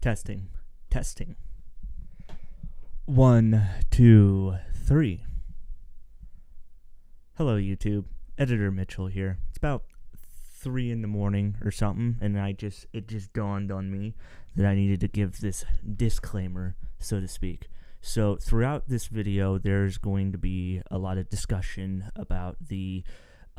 Testing. Testing. 1, 2, 3. Hello, YouTube. Editor Mitchell here. It's about 3 in the morning or something, and it just dawned on me that I needed to give this disclaimer, so to speak. So throughout this video, there's going to be a lot of discussion about the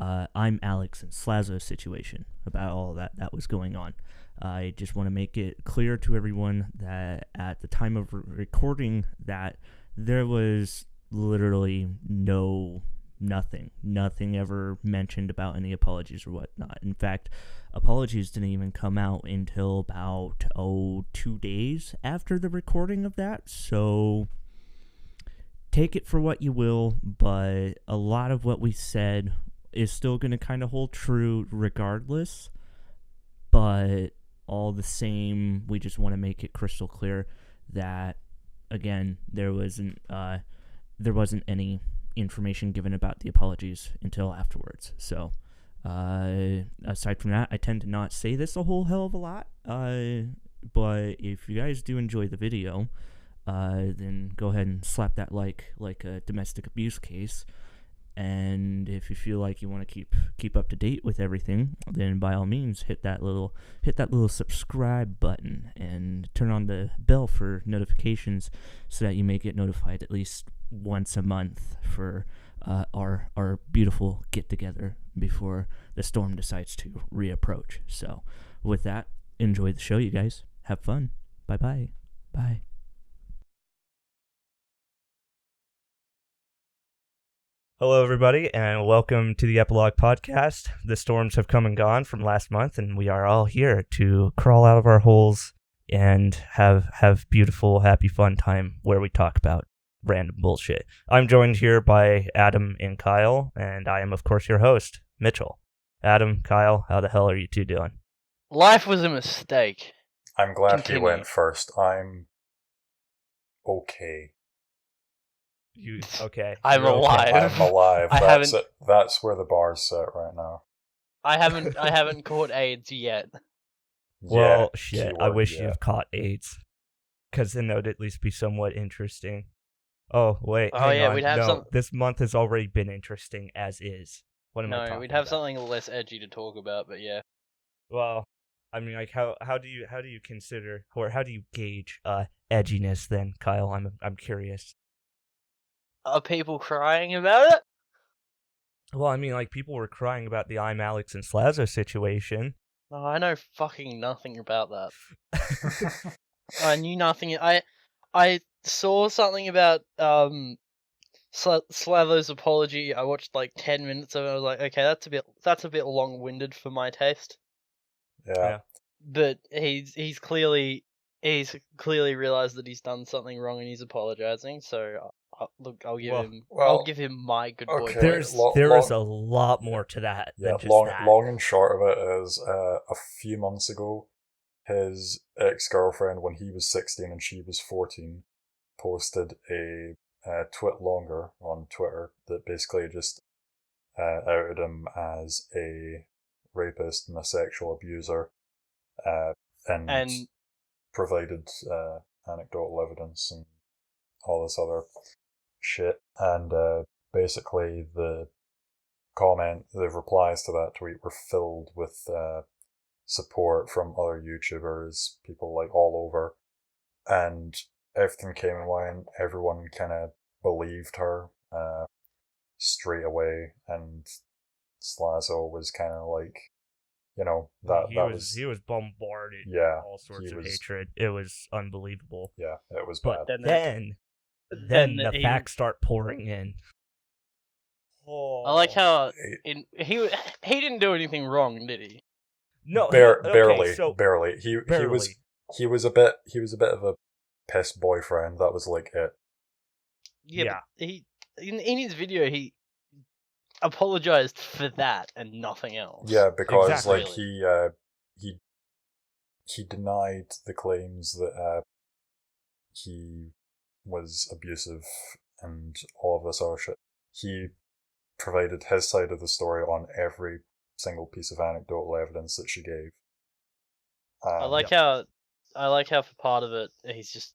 I'm Alex and Slazo situation, about all that was going on. I just want to make it clear to everyone that at the time of recording that there was literally nothing ever mentioned about any apologies or whatnot. In fact, apologies didn't even come out until about 2 days after the recording of that. So take it for what you will, but a lot of what we said is still going to kind of hold true regardless. But all the same, we just want to make it crystal clear that, again, there wasn't any information given about the apologies until afterwards. So aside from that, I tend to not say this a whole hell of a lot, but if you guys do enjoy the video, then go ahead and slap that like a domestic abuse case. And if you feel like you want to keep up to date with everything, then by all means hit that little subscribe button and turn on the bell for notifications so that you may get notified at least once a month for our beautiful get together before the storm decides to reapproach. So with that, enjoy the show, you guys. Have fun. Bye. Hello, everybody, and welcome to the Epilogue podcast. The storms have come and gone from last month, and we are all here to crawl out of our holes and have beautiful, happy, fun time where we talk about random bullshit. I'm joined here by Adam and Kyle, and I am, of course, your host, Mitchell. Adam, Kyle, how the hell are you two doing? Life was a mistake. I'm glad Continue. you went first. I'm okay. You okay? I'm alive. I'm alive. That's where the bar's set right now. I haven't caught AIDS yet. Well, Yeah, shit, keyword, I wish yeah. you've caught AIDS, because then that would at least be somewhat interesting. Oh, wait, hang on. We'd have no, this month has already been interesting as is. What am I No, talking we'd have about? something less edgy to talk about, but yeah. Well, I mean, like, how do you consider, or how do you gauge edginess then, Kyle? I'm curious. Are people crying about it? Well, I mean, like, people were crying about the I'm Alex and Slazo situation. Oh, I know fucking nothing about that. I knew nothing. I saw something about Slavo's apology. I watched like 10 minutes of it. I was like, okay, that's a bit long-winded for my taste. Yeah. But he's clearly realized that he's done something wrong and he's apologizing. So I'll give him my good boy. Okay. There is a lot more to that than just that. Long and short of it is, a few months ago, his ex-girlfriend, when he was 16 and she was 14, posted a twit longer on Twitter that basically just outed him as a rapist and a sexual abuser, and provided anecdotal evidence and all this other shit. And basically the replies to that tweet were filled with support from other YouTubers, people like all over, and everything came in line. Everyone kind of believed her straight away, and Slazo was kind of like, you know, he was bombarded with all sorts of hatred. It was unbelievable. Yeah, it was but bad. Then the facts start pouring in. Oh, I like how he didn't do anything wrong, did he? No, barely. Barely. He was a bit of a piss boyfriend. That was like it. Yeah. He in his video he apologized for that and nothing else. Yeah, because exactly. like he denied the claims that he was abusive and all of this other shit. He provided his side of the story on every single piece of anecdotal evidence that she gave. I like how I like how for part of it he's just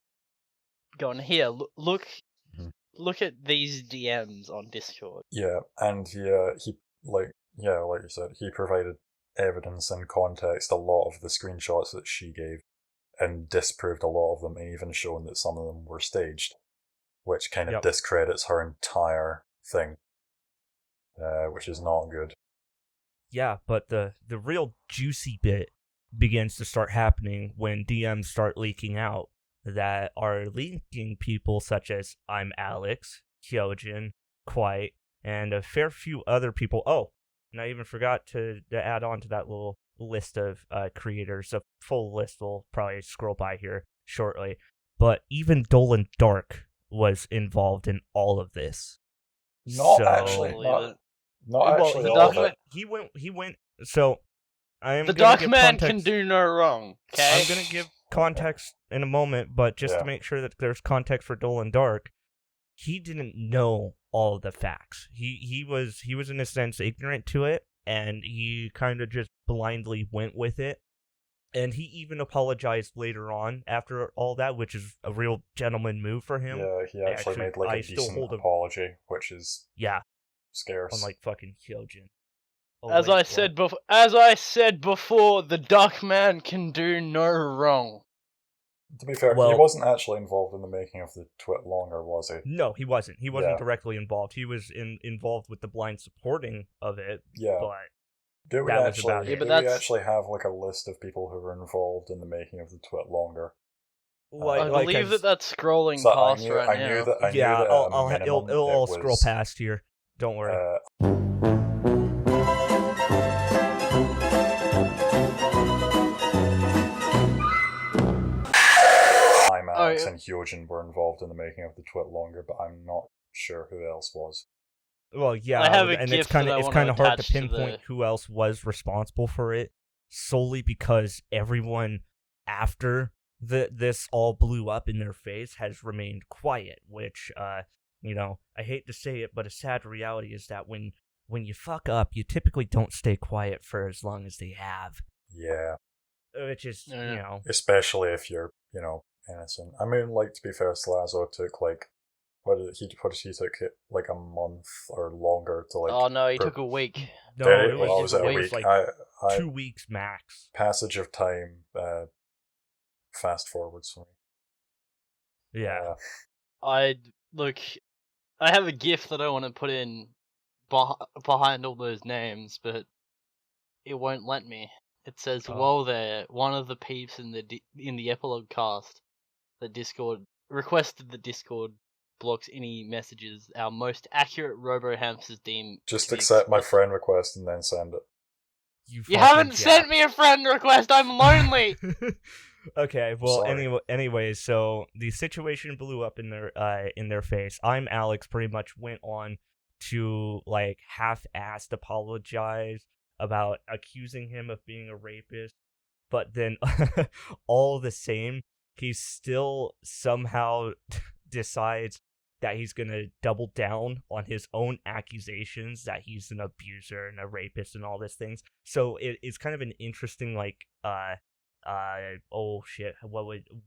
going here. Look at these DMs on Discord. Yeah, and he like you said, he provided evidence and context a lot of the screenshots that she gave, and disproved a lot of them, and even shown that some of them were staged, which kind of discredits her entire thing, which is not good. Yeah, but the real juicy bit begins to start happening when DMs start leaking out that are linking people such as I'm Alex, Hyojin, Quite, and a fair few other people. Oh, and I even forgot to add on to that little list of creators. A full list will probably scroll by here shortly. But even Dolan Dark was involved in all of this. Not actually all of it. He went. So the Dark Man can do no wrong. Okay, I'm gonna give context in a moment, but just to make sure that there's context for Dolan Dark, he didn't know all of the facts. He was in a sense ignorant to it, and he kind of just blindly went with it. And he even apologized later on after all that, which is a real gentleman move for him. Yeah, he actually made like a decent apology, which is scarce. Unlike fucking Hyojin. As I said before, the Dark Man can do no wrong. To be fair, he wasn't actually involved in the making of the twit longer, was he? No, he wasn't. He wasn't directly involved. He was involved with the blind supporting of it. Yeah. But do we actually have like a list of people who were involved in the making of the twit longer? I believe that's scrolling past right now. It'll all scroll past here. Don't worry. Alex and Hyojin were involved in the making of the twit longer, but I'm not sure who else was. Well, yeah, and it's kind of hard to pinpoint who else was responsible for it, solely because everyone after this all blew up in their face has remained quiet, which, I hate to say it, but a sad reality is that when you fuck up, you typically don't stay quiet for as long as they have. Yeah. Which is, especially if you're, innocent. I mean, like, to be fair, Slazo took, like, what did he take it, like, a month or longer to, like... Oh, no, he took a week. No, it was a week. Like 2 weeks max. Passage of time, fast forwards for me. Yeah. I have a GIF that I want to put in behind all those names, but it won't let me. It says, "Whoa there! One of the peeps in the Epilogue cast, the Discord requested the Discord blocks any messages. Our most accurate Robo Hamsters deem. Just accept my friend request and then send it. You haven't sent me a friend request. I'm lonely." Okay, well, anyways, so the situation blew up in their face. I'm Alex pretty much went on to like half-assed apologize about accusing him of being a rapist, but then all the same, he still somehow decides that he's gonna double down on his own accusations that he's an abuser and a rapist and all these things. So it's kind of an interesting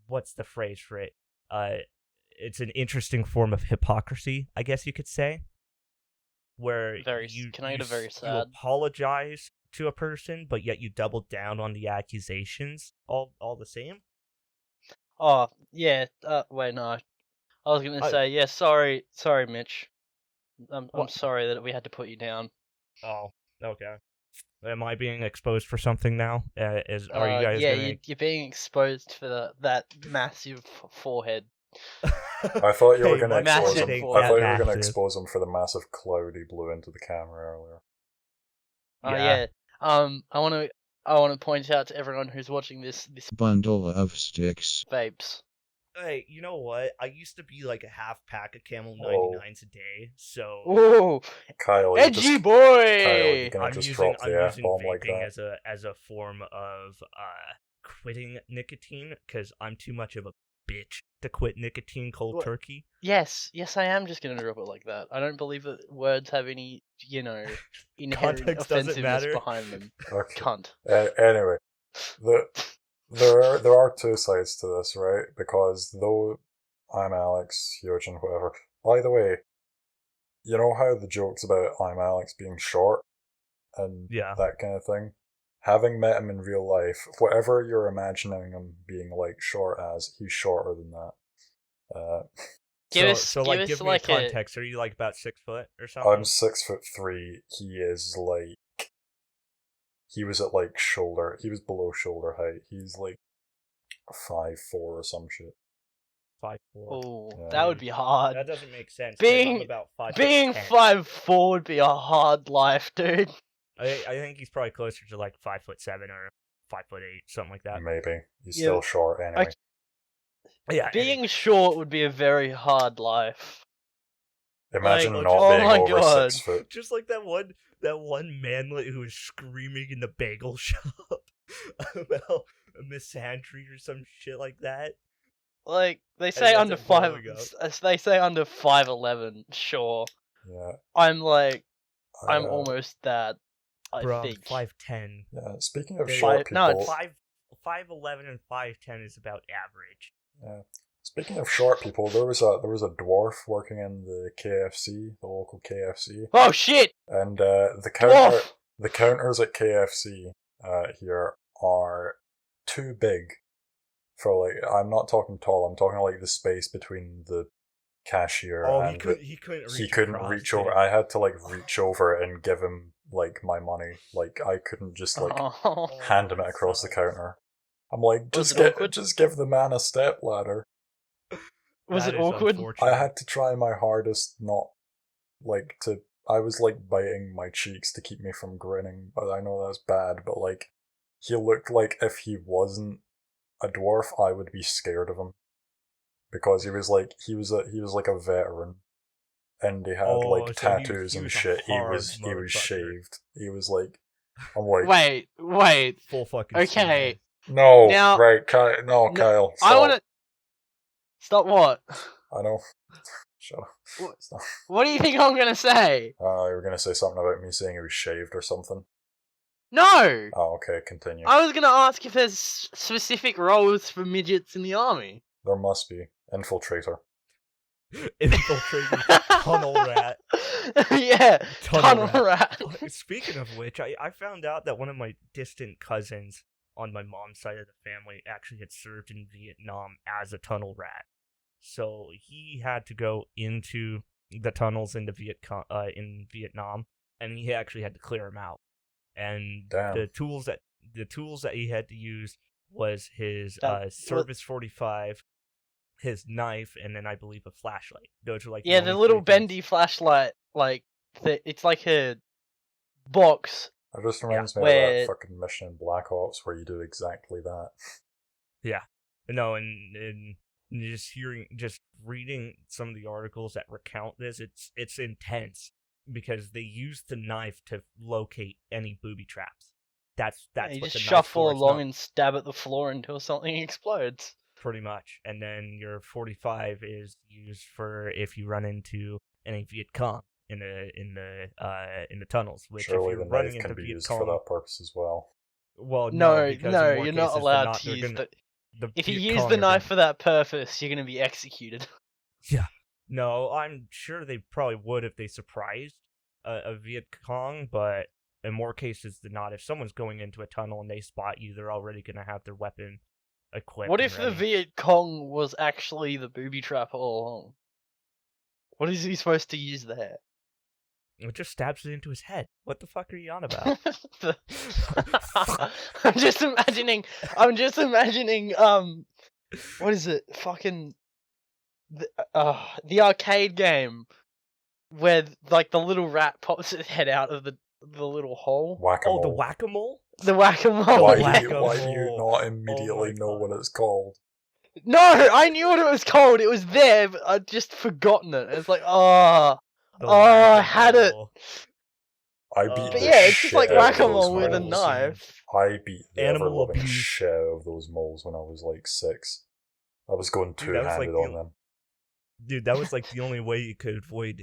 what's the phrase for it? It's an interesting form of hypocrisy, I guess you could say. Where you apologize to a person, but yet you double down on the accusations all the same? Oh, yeah, wait, no. I was going to say, yeah, sorry, Mitch. I'm sorry that we had to put you down. Oh, okay. Am I being exposed for something now? Are you guys? Yeah, you're being exposed for that massive forehead. I thought you were going to expose him. I thought you were going to expose him for the massive cloud he blew into the camera earlier. Yeah. I want to point out to everyone who's watching this bundle of sticks. Vapes. Hey, you know what? I used to be like a half pack of Camel 99s a day, so... Ooh! Kyle, edgy boy! Kyle, you're gonna just drop the F-bomb like that? as a form of quitting nicotine, because I'm too much of a bitch to quit nicotine cold turkey. Yes, I am just gonna drop it like that. I don't believe that words have any, inherent offensiveness behind them. Okay. Cunt. Anyway, there are two sides to this, right? Because though I'm Alex, Hyojin, whatever. By the way, you know how the jokes about I'm Alex being short and Yeah. that kind of thing? Having met him in real life, whatever you're imagining him being like short as, he's shorter than that. Give us give me like a context. Are you like about 6 foot or something? I'm 6'3". He is like, he was at like shoulder. He was below shoulder height. He's like 5'4" or some shit. 5'4". Oh, Yeah. that would be hard. That doesn't make sense. 'cause Being I'm about 5'10". 5'4" would be a hard life, dude. I think he's probably closer to like 5'7" or 5'8", something like that. Maybe. He's Yeah. still short anyway. Yeah. Being short would be a very hard life. Imagine like, not oh being my over God. 6 foot. Just like that one manlet who was screaming in the bagel shop about misandry or some shit like that. Like they say that's under it five, blowing up. they say under 5'11". Sure, Yeah. I'm like I'm Uh, almost that. I Bro, think. 5'10". Yeah, speaking of They- short people, no, it's 5'11" and 5'10" is about average. yeah. Speaking of short people, there was a dwarf working in the KFC, the local KFC, Oh shit! and Dwarf! the counters at KFC here are too big for like. I'm not talking tall. I'm talking like the space between the cashier Oh, and he couldn't reach. he couldn't across, reach did over. he? I had to like reach over and give him like my money. Like I couldn't just like Oh. hand him it across the counter. I'm like, Was just it awkward? just give the man a step ladder. Was That it is awkward? unfortunate. I had to try my hardest not like to. I was like biting my cheeks to keep me from grinning, but I know that's bad. But like, he looked like if he wasn't a dwarf, I would be scared of him because he was like he was like a veteran, and he had Oh, like so tattoos he and was a shit. He hard was motherfucker. shaved. He was like, I'm like, Wait. Full fucking. Okay. no, Now- right, Kyle, no, Kyle, stop. I want to stop. What? I know. Shut up. What? Stop. What do you think I'm gonna say? You were gonna say something about me saying he was shaved or something. No. Oh, okay, continue. I was gonna ask if there's specific roles for midgets in the army. There must be infiltrator. Infiltrating tunnel rat. Yeah, Tunnel tunnel rat. Speaking of which, I found out that one of my distant cousins on my mom's side of the family actually had served in Vietnam as a tunnel rat. So he had to go into the tunnels in in Vietnam, and he actually had to clear them out. And Damn. the tools that he had to use was his That- Service 45, his knife, and then I believe a flashlight. Those are like Yeah, the only little 3 things. bendy flashlight, like it's like a box. It just reminds me of where- that fucking mission in Black Ops where you do exactly that. No, and just reading some of the articles that recount this, it's intense because they use the knife to locate any booby traps. That's You what just the knife shuffle for is along not- and stab at the floor until something explodes. pretty much. And then your 45 is used for if you run into any Viet Cong in the tunnels. Which Surely if the you're running knife into can be Viet used Cong, for that purpose as well. well, No, because in no, more you're not cases, allowed to they're use gonna- the. If you Viet use Cong the are knife gonna- for that purpose, you're gonna be executed. No, I'm sure they probably would if they surprised a Viet Cong, but in more cases than not, if someone's going into a tunnel and they spot you, they're already going to have their weapon equipped. What and if the ready. Viet Cong was actually the booby trap all along? What is he supposed to use there? It just stabs it into his head. What the fuck are you on about? I'm just imagining. What is it? Fucking the arcade game where like the little rat pops its head out of the little hole. Whack-a-mole. Oh, the whack-a-mole? The whack-a-mole. Why Whack-a-mole. do you not immediately know God. what it's called? No, I knew what it was called. It was there, but I'd just forgotten it. It's like, oh, The I had it. whack-a-mole. I beat But the yeah, it's just shit like out of whack-a-mole those with a moles. knife. I beat the Animal ever-loving abuse. shit out of those moles when I was like 6. I was going Dude, that was, like, two-handed the on only- them. Dude, that was like the only way you could avoid,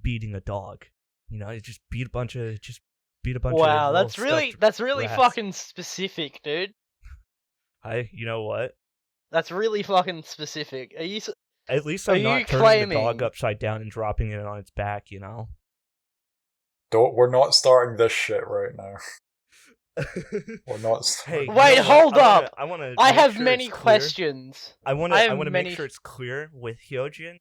beating a dog. You just beat a bunch of Wow, of that's little really stuffed fucking specific, dude. You know what? That's really fucking specific. Are you? At least Are I'm you not turning the dog claiming- upside down and dropping it on its back, you know? We're not starting this shit right now. We're not Hey, starting. you Wait, know what? hold up. I want to. I have many questions. I want I to. have make many- sure it's clear with Hyojin.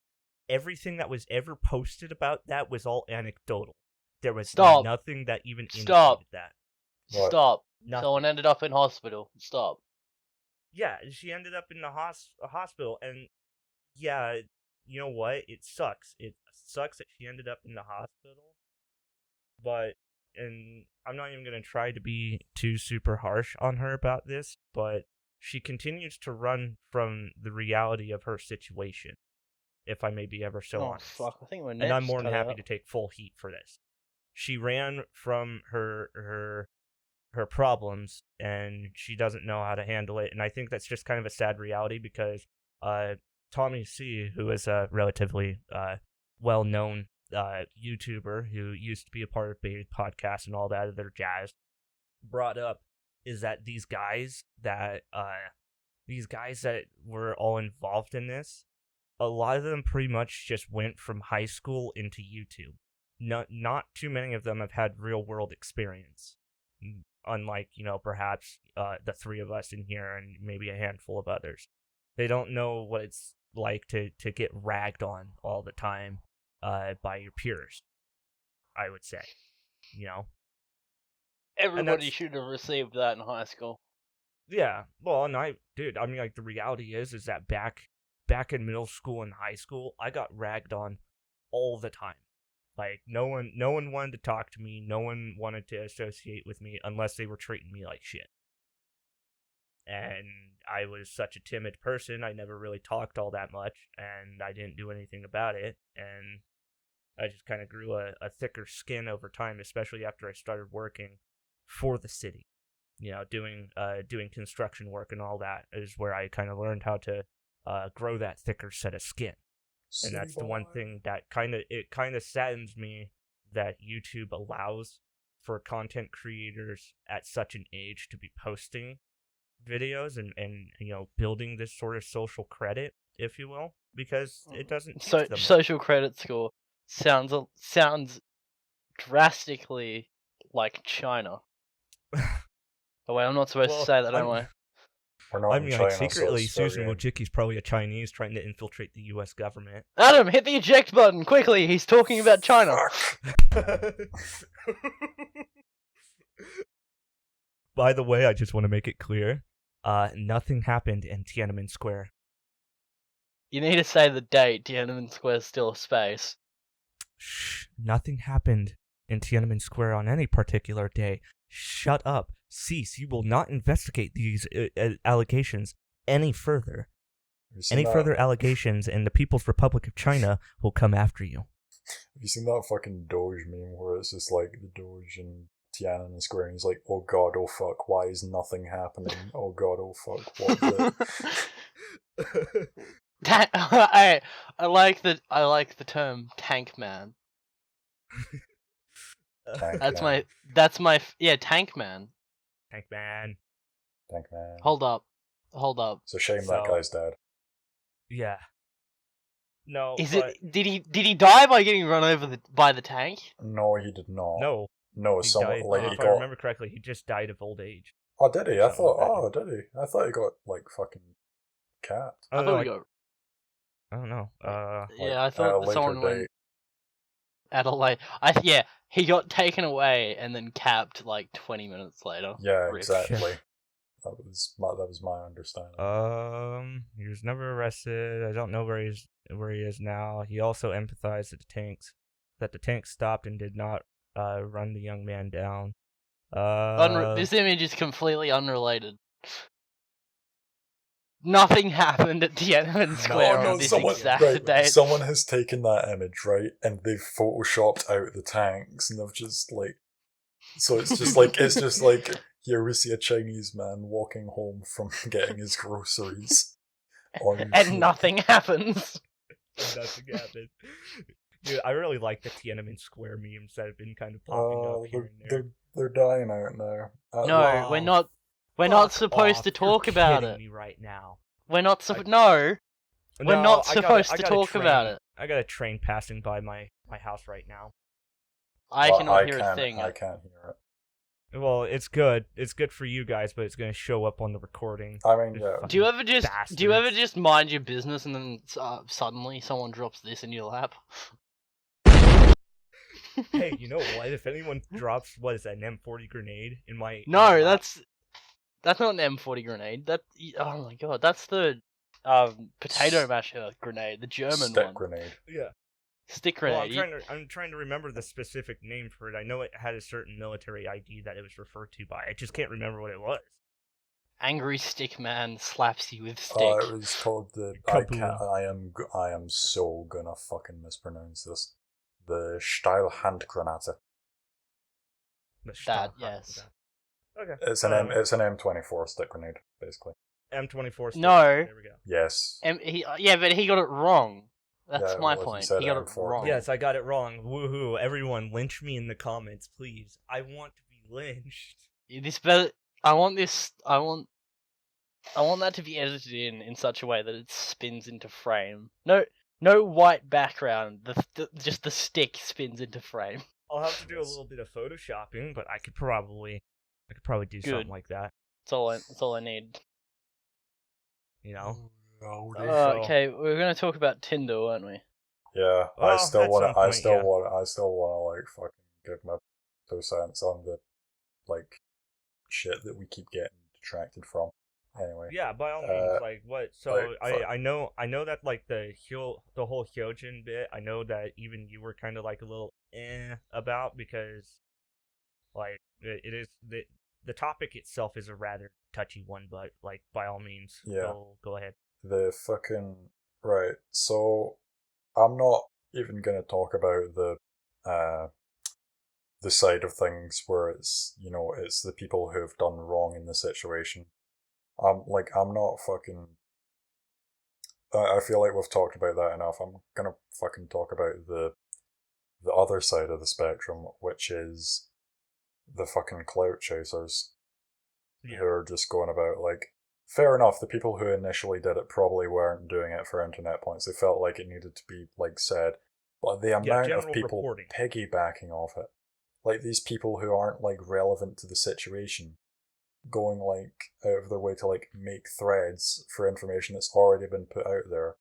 Everything that was ever posted about that was all anecdotal. There was Stop. nothing that even Stop. indicated that. What? Stop. Nothing. Someone ended up in hospital. Stop. Yeah, she ended up in the hospital, and yeah, you know what? It sucks. It sucks that she ended up in the hospital. But, and I'm not even gonna try to be too super harsh on her about this, but she continues to run from the reality of her situation, if I may be ever so honest. Fuck! I think we're And I'm more than happy to take full heat for this. She ran from her problems, and she doesn't know how to handle it. And I think that's just kind of a sad reality because Tommy C, who is a relatively well-known YouTuber who used to be a part of Bailey's podcast and all that other jazz, brought up is that these guys that were all involved in this, a lot of them pretty much just went from high school into YouTube. Not too many of them have had real world experience. Unlike, perhaps the three of us in here and maybe a handful of others. They don't know what it's like to get ragged on all the time by your peers, I would say. Everybody should have received that in high school. Yeah, well, and the reality is that back in middle school and high school, I got ragged on all the time. Like, no one wanted to talk to me, no one wanted to associate with me unless they were treating me like shit. And I was such a timid person, I never really talked all that much, and I didn't do anything about it, and I just kind of grew a thicker skin over time, especially after I started working for the city. Doing construction work and all that is where I kind of learned how to grow that thicker set of skin. And that's the one thing that kind of saddens me that YouTube allows for content creators at such an age to be posting videos and building this sort of social credit, if you will, because it doesn't teach them. Social credit score sounds drastically like China. Oh wait, I'm not supposed to say that, am I? We're not in China, secretly, so Susan Wojcicki's probably a Chinese trying to infiltrate the U.S. government. Adam, hit the eject button quickly. He's talking about China. By the way, I just want to make it clear, nothing happened in Tiananmen Square. You need to say the date. Tiananmen Square is still a space. Shh, nothing happened in Tiananmen Square on any particular day. Shut up. Cease. You will not investigate these allegations any further. Any further allegations, and the People's Republic of China will come after you. Have you seen that fucking Doge meme where it's just like the Doge and Tiananmen Square, and he's like, "Oh God, oh fuck, why is nothing happening? Oh God, oh fuck, what is it?" I like the term tank man. That's my tank man. Tank man. Hold up. It's a shame that guy's dead. Yeah. No. Did he die by getting run over by the tank? No, he did not. No. If I remember correctly, he just died of old age. Oh, did he? Did he? I thought he got fucking capped. I thought he got. I don't know. I thought someone went at a late. He got taken away and then capped 20 minutes later. Yeah, exactly. That was my understanding. He was never arrested. I don't know where he is now. He also empathized that the tanks stopped and did not run the young man down. This image is completely unrelated. Nothing happened at Tiananmen Square on this exact date. Someone has taken that image, right, and they've photoshopped out the tanks, and they've just so it's just like here we see a Chinese man walking home from getting his groceries, and nothing happens. Nothing happened. Dude, I really like the Tiananmen Square memes that have been kind of popping up here and there. They're dying out now. No, we're not. We're not Fuck supposed off. to talk You're about kidding it. me right now. We're not no. We're No, not I got supposed I to got a talk about train- it. I got a train passing by my house right now. I Well, cannot hear a thing. I can't hear it. Well, it's good. It's good for you guys, but it's gonna show up on the recording. I mean, yeah. Do you ever Bastards. just mind your business and then suddenly someone drops this in your lap? Hey, you know what? If anyone drops what is that, an M40 grenade in my No, my lap- that's not an M40 grenade. Oh my god, that's the potato masher grenade, the German Stick one. grenade. yeah. Stick Well, grenade. I'm trying to remember the specific name for it. I know it had a certain military ID that it was referred to by. I just can't remember what it was. Angry stick man slaps you with stick. It was called the. Kaboom. I am so gonna fucking mispronounce this. The Steilhandgranate. That, yes. Okay. It's an M24 stick grenade, basically. M24. No. There we go. Yes. Yeah, but he got it wrong. That's Yeah, my well, he point. said He got it M4. wrong. Yes, I got it wrong. Woohoo! Everyone, lynch me in the comments, please. I want to be lynched. I want that to be edited in such a way that it spins into frame. No white background. Just the stick spins into frame. I'll have to do a little bit of photoshopping, but I could probably do Good. something like that. That's all I need. You know. Okay, we're gonna talk about Tinder, weren't we? Yeah, Well, I still at want some to. I point, still yeah. want. I still want to like fucking give my 2 cents on the like shit that we keep getting detracted from. Anyway. Yeah, by all means, like what? So like, I know that like the whole Hyojin bit. I know that even you were kind of like a little about, because like it is the topic itself is a rather touchy one, but like by all means, Yeah. go ahead. The fucking right. So I'm not even gonna talk about the side of things where it's it's the people who've done wrong in the situation. I'm not fucking. I feel like we've talked about that enough. I'm gonna fucking talk about the other side of the spectrum, which is the fucking clout chasers who are just going about like. Fair enough, the people who initially did it probably weren't doing it for internet points. They felt like it needed to be like said, but the amount of general people reporting. piggybacking off it, like these people who aren't like relevant to the situation, going like out of their way to like make threads for information that's already been put out there,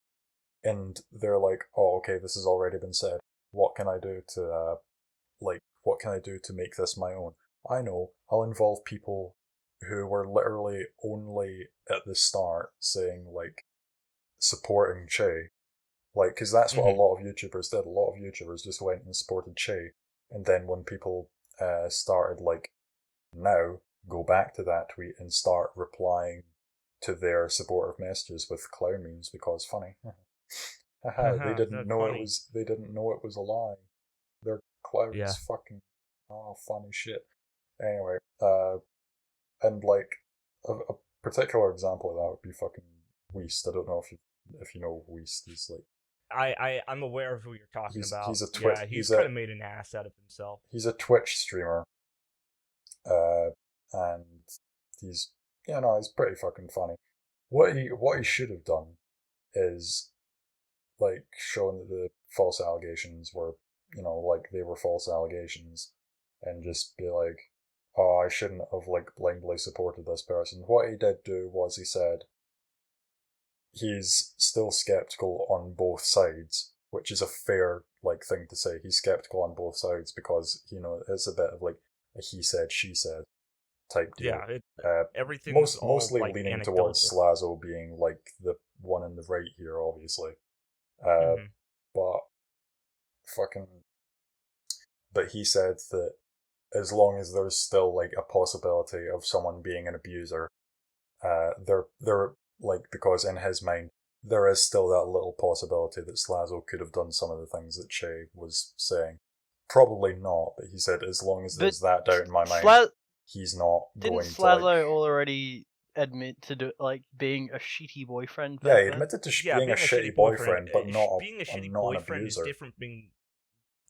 and they're like, oh, okay, this has already been said. What can I do to what can I do to make this my own? I know, I'll involve people who were literally only at the start saying like supporting Che, like, because that's what a lot of YouTubers did. A lot of YouTubers just went and supported Che, and then when people started like, now go back to that tweet and start replying to their supportive messages with clown memes because funny. They didn't know funny. they didn't know it was a lie. Their clowns Yeah. fucking funny shit. Anyway, and like a particular example of that would be fucking Weast. I don't know if you know Weast. He's like I'm aware of who you're talking about. He's a Twitch. Yeah, he's kind of made an ass out of himself. He's a Twitch streamer. And he's he's pretty fucking funny. What he should have done is like shown that the false allegations were like they were false allegations, and just be like, oh, I shouldn't have like blindly supported this person. What he did do was he said he's still skeptical on both sides, which is a fair like thing to say. He's skeptical on both sides because it's a bit of like a he said she said type deal. Yeah, everything mostly like leaning anecdotal. towards Slazo being like the one on the right here, obviously. But he said that as long as there's still like a possibility of someone being an abuser, they're like, because in his mind there is still that little possibility that Slazo could have done some of the things that Che was saying. Probably not, but he said as long as there's that doubt in my mind, he's not Didn't going Slazo to like... already admit to being a shitty boyfriend? Yeah, he back then? admitted to being a shitty boyfriend, but not being a shitty not an boyfriend abuser.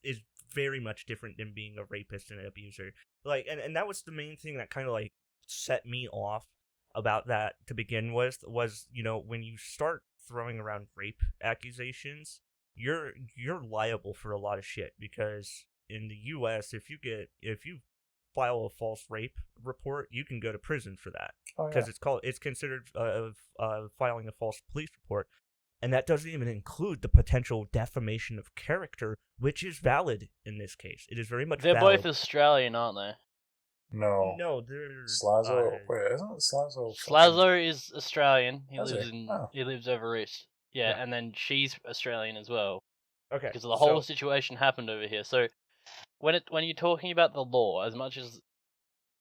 is very much different than being a rapist and an abuser. Like, and that was the main thing that kind of like set me off about that to begin with was, when you start throwing around rape accusations, you're liable for a lot of shit, because in the US, if you file a false rape report, you can go to prison for that, because it's considered filing a false police report. And that doesn't even include the potential defamation of character, which is valid in this case. It is very much They're valid. both Australian, aren't they? No, they're Slazo. Wait, isn't it Slazo? Slazo is Australian. He Is lives he? in Oh. he lives over east. Yeah, Yeah. and then she's Australian as well. Okay, Because the whole situation happened over here. So when you're talking about the law, as much as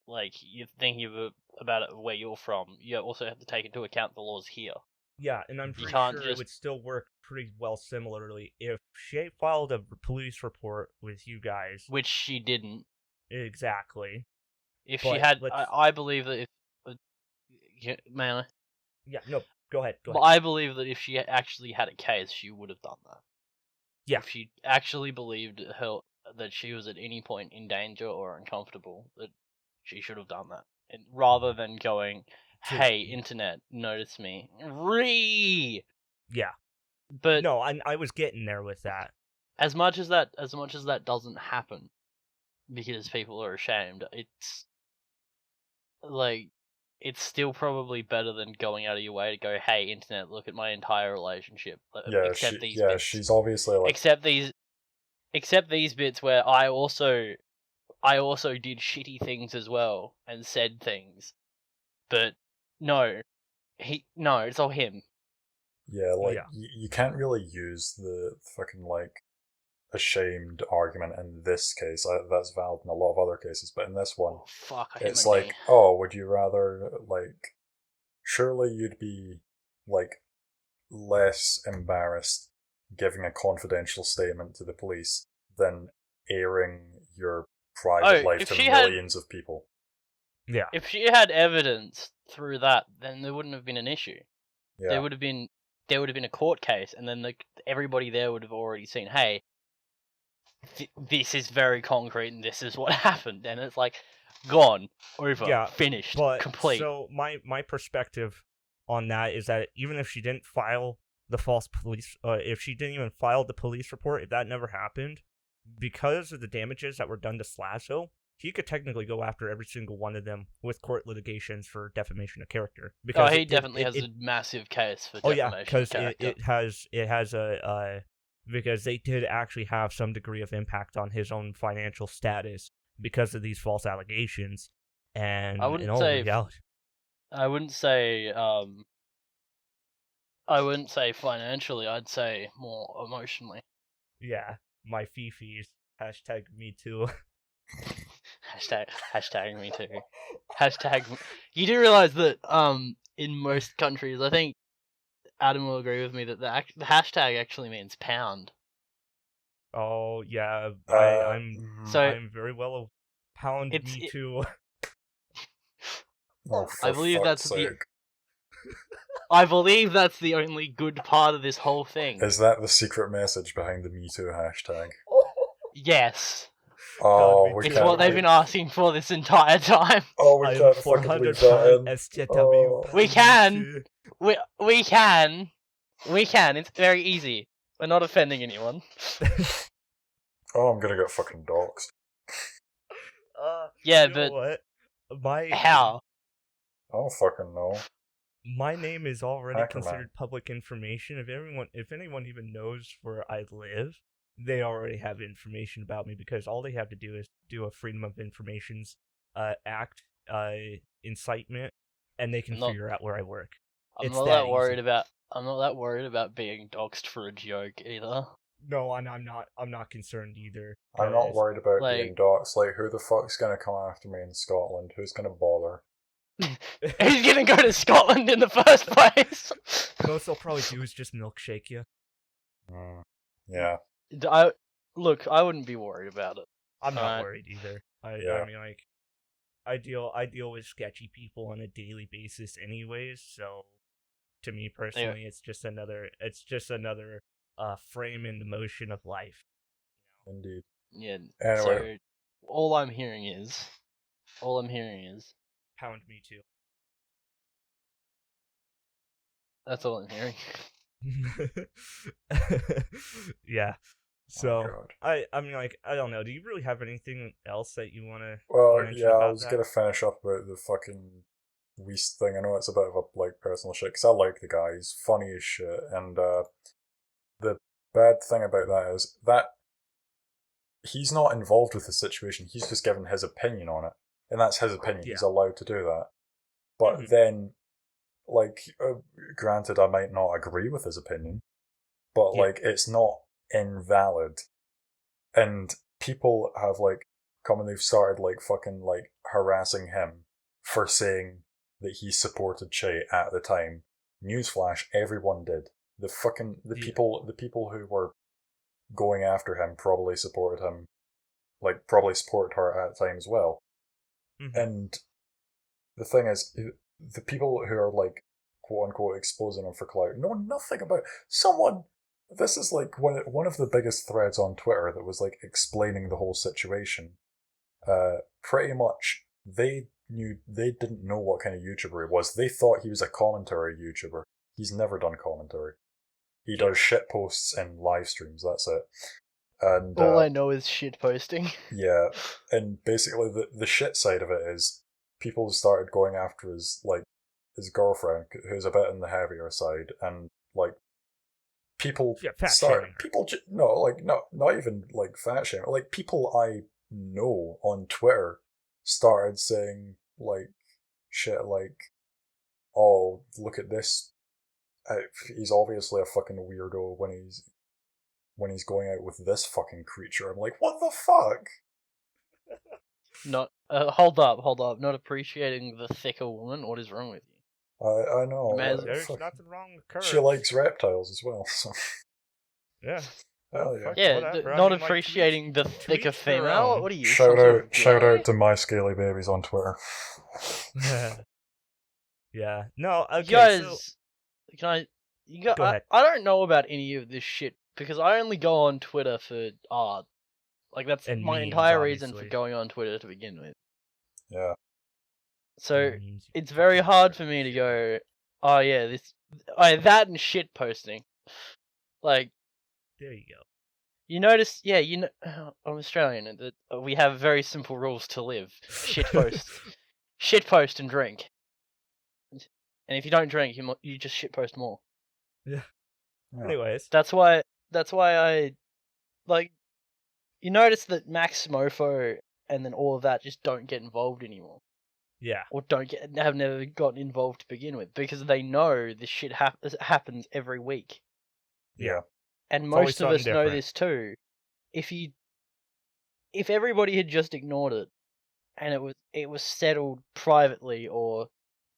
like you're thinking about it where you're from, you also have to take into account the laws here. Yeah, and I'm pretty can't sure just- it would still work pretty well similarly if she filed a police report with you guys. Which she didn't. Exactly. If But she had, let's- I believe that if, man, Yeah, no, go ahead. but I believe that if she actually had a case, she would have done that. Yeah. If she actually believed that she was at any point in danger or uncomfortable, that she should have done that, and rather than going, "Hey, internet, notice me." Yeah. But No, I was getting there with that. as much as that doesn't happen because people are ashamed, it's like it's still probably better than going out of your way to go, "Hey, internet, look at my entire relationship." Except these bits. She's obviously like. Except these bits where I also did shitty things as well and said things, but no, it's all him. Yeah, like Yeah. You can't really use the fucking like ashamed argument in this case. That's valid in a lot of other cases, but in this one, Oh, fuck, I hit it's my like, knee. oh, would you rather like? Surely you'd be like less embarrassed giving a confidential statement to the police than airing your private life if to she had- millions of people. Yeah. If she had evidence through that, then there wouldn't have been an issue. Yeah, There would have been a court case, and then everybody there would have already seen, hey, this is very concrete, and this is what happened, and it's like gone, over, Yeah, finished, But complete. so my perspective on that is that even if she didn't file the false police, if she didn't even file the police report, if that never happened, because of the damages that were done to Slasso, he could technically go after every single one of them with court litigations for defamation of character. Because he definitely has a massive case for Oh defamation yeah, because of character. it has a because they did actually have some degree of impact on his own financial status because of these false allegations, and I wouldn't in all say- reality, I wouldn't say financially, I'd say more emotionally. yeah, my fifis hashtag me too. Hashtag me too. You do realize that in most countries, I think Adam will agree with me that the hashtag actually means pound. Oh yeah, mm, So- I'm very well a pound It's- me too. oh, I for believe fuck's that's the- sake. I believe that's the only good part of this whole thing. Is that the secret message behind the Me Too hashtag? Yes, Oh, God, we it's can't. what they've been asking for this entire time. Oh, we I'm can't 400 fucking leave that pound in. SJW. Oh. We can. We can. It's very easy. We're not offending anyone. Oh, I'm gonna get fucking doxxed. Yeah, You know but what? how? I don't fucking know. My name is already Hacker man. considered public information. If anyone even knows where I live, they already have information about me, because all they have to do is do a Freedom of Information's Act incitement, and they can No. figure out where I work. I'm It's not that that worried easy. about. I'm not that worried about being doxxed for a joke either. No, I'm not. I'm not concerned either. I'm not 'cause- worried about like- being doxxed. Like, who the fuck's gonna come after me in Scotland? Who's gonna bother? Who's gonna go to Scotland in the first place? Most they'll probably do is just milkshake you. Yeah. I wouldn't be worried about it. I'm not Alright. worried either. Yeah. I mean, like, I deal with sketchy people on a daily basis, anyways. So, to me personally, it's just another frame in the motion of life. Indeed. Yeah. Anyway. So all I'm hearing is, pound me too. That's all I'm hearing. Yeah. So God. I mean, like, I don't know. Do you really have anything else that you want to Well, mention yeah, I about was that? gonna finish up about the fucking Weast thing. I know it's a bit of a like personal shit because I like the guy. He's funny as shit, and the bad thing about that is that he's not involved with the situation. He's just given his opinion on it, and that's his opinion. Yeah. He's allowed to do that. But Mhm. then, like, granted, I might not agree with his opinion, but Yeah. like, it's not invalid. And people have like come and they've started like fucking like harassing him for saying that he supported Che at the time. Newsflash, everyone did. The Yeah. people who were going after him probably supported him, like probably supported her at the time as well. Mhm. And the thing is, the people who are like quote unquote exposing him for clout know nothing about someone. This is like one of the biggest threads on Twitter that was like explaining the whole situation. Pretty much they didn't know what kind of YouTuber he was. They thought he was a commentary YouTuber. He's never done commentary. He does shit posts and live streams. That's it. And All I know is shit posting. yeah, and basically the shit side of it is people started going after his girlfriend, who's a bit on the heavier side, and like people Yeah, fat start shaming her. people no, like not even like fat shaming, like people I know on Twitter started saying like shit like, oh, look at this, he's obviously a fucking weirdo when he's going out with this fucking creature. I'm like, what the fuck? Not hold up. Not appreciating the thicker woman. What is wrong with you? I know. You may as- There's fuck. nothing wrong with curves. She likes reptiles as well, so Yeah. hell yeah. Fuck, Yeah, whatever. I not mean, like, appreciating the to thicker each their female. own. What are you? Shout some sort of shout gay? out to my scaly babies on Twitter. Yeah. No. Okay. You guys, So can I? You got. Go ahead. I don't know about any of this shit because I only go on Twitter for art. Like that's And my memes, entire reason for obviously. going on Twitter to begin with. Yeah. So Memes, you it's very fucking hard nerd. for me to go. Oh yeah, that and shit posting. Like There you go. you notice, yeah, I'm Australian, and that we have very simple rules to live. Shit post and drink. And if you don't drink, you just shit post more. Yeah. Yeah. Anyways. That's why I like. You notice that Max Mofo and then all of that just don't get involved anymore, Yeah. or have never gotten involved to begin with because they know this shit happens every week, Yeah. and It's always most of us something know different. this too. If everybody had just ignored it, and it was settled privately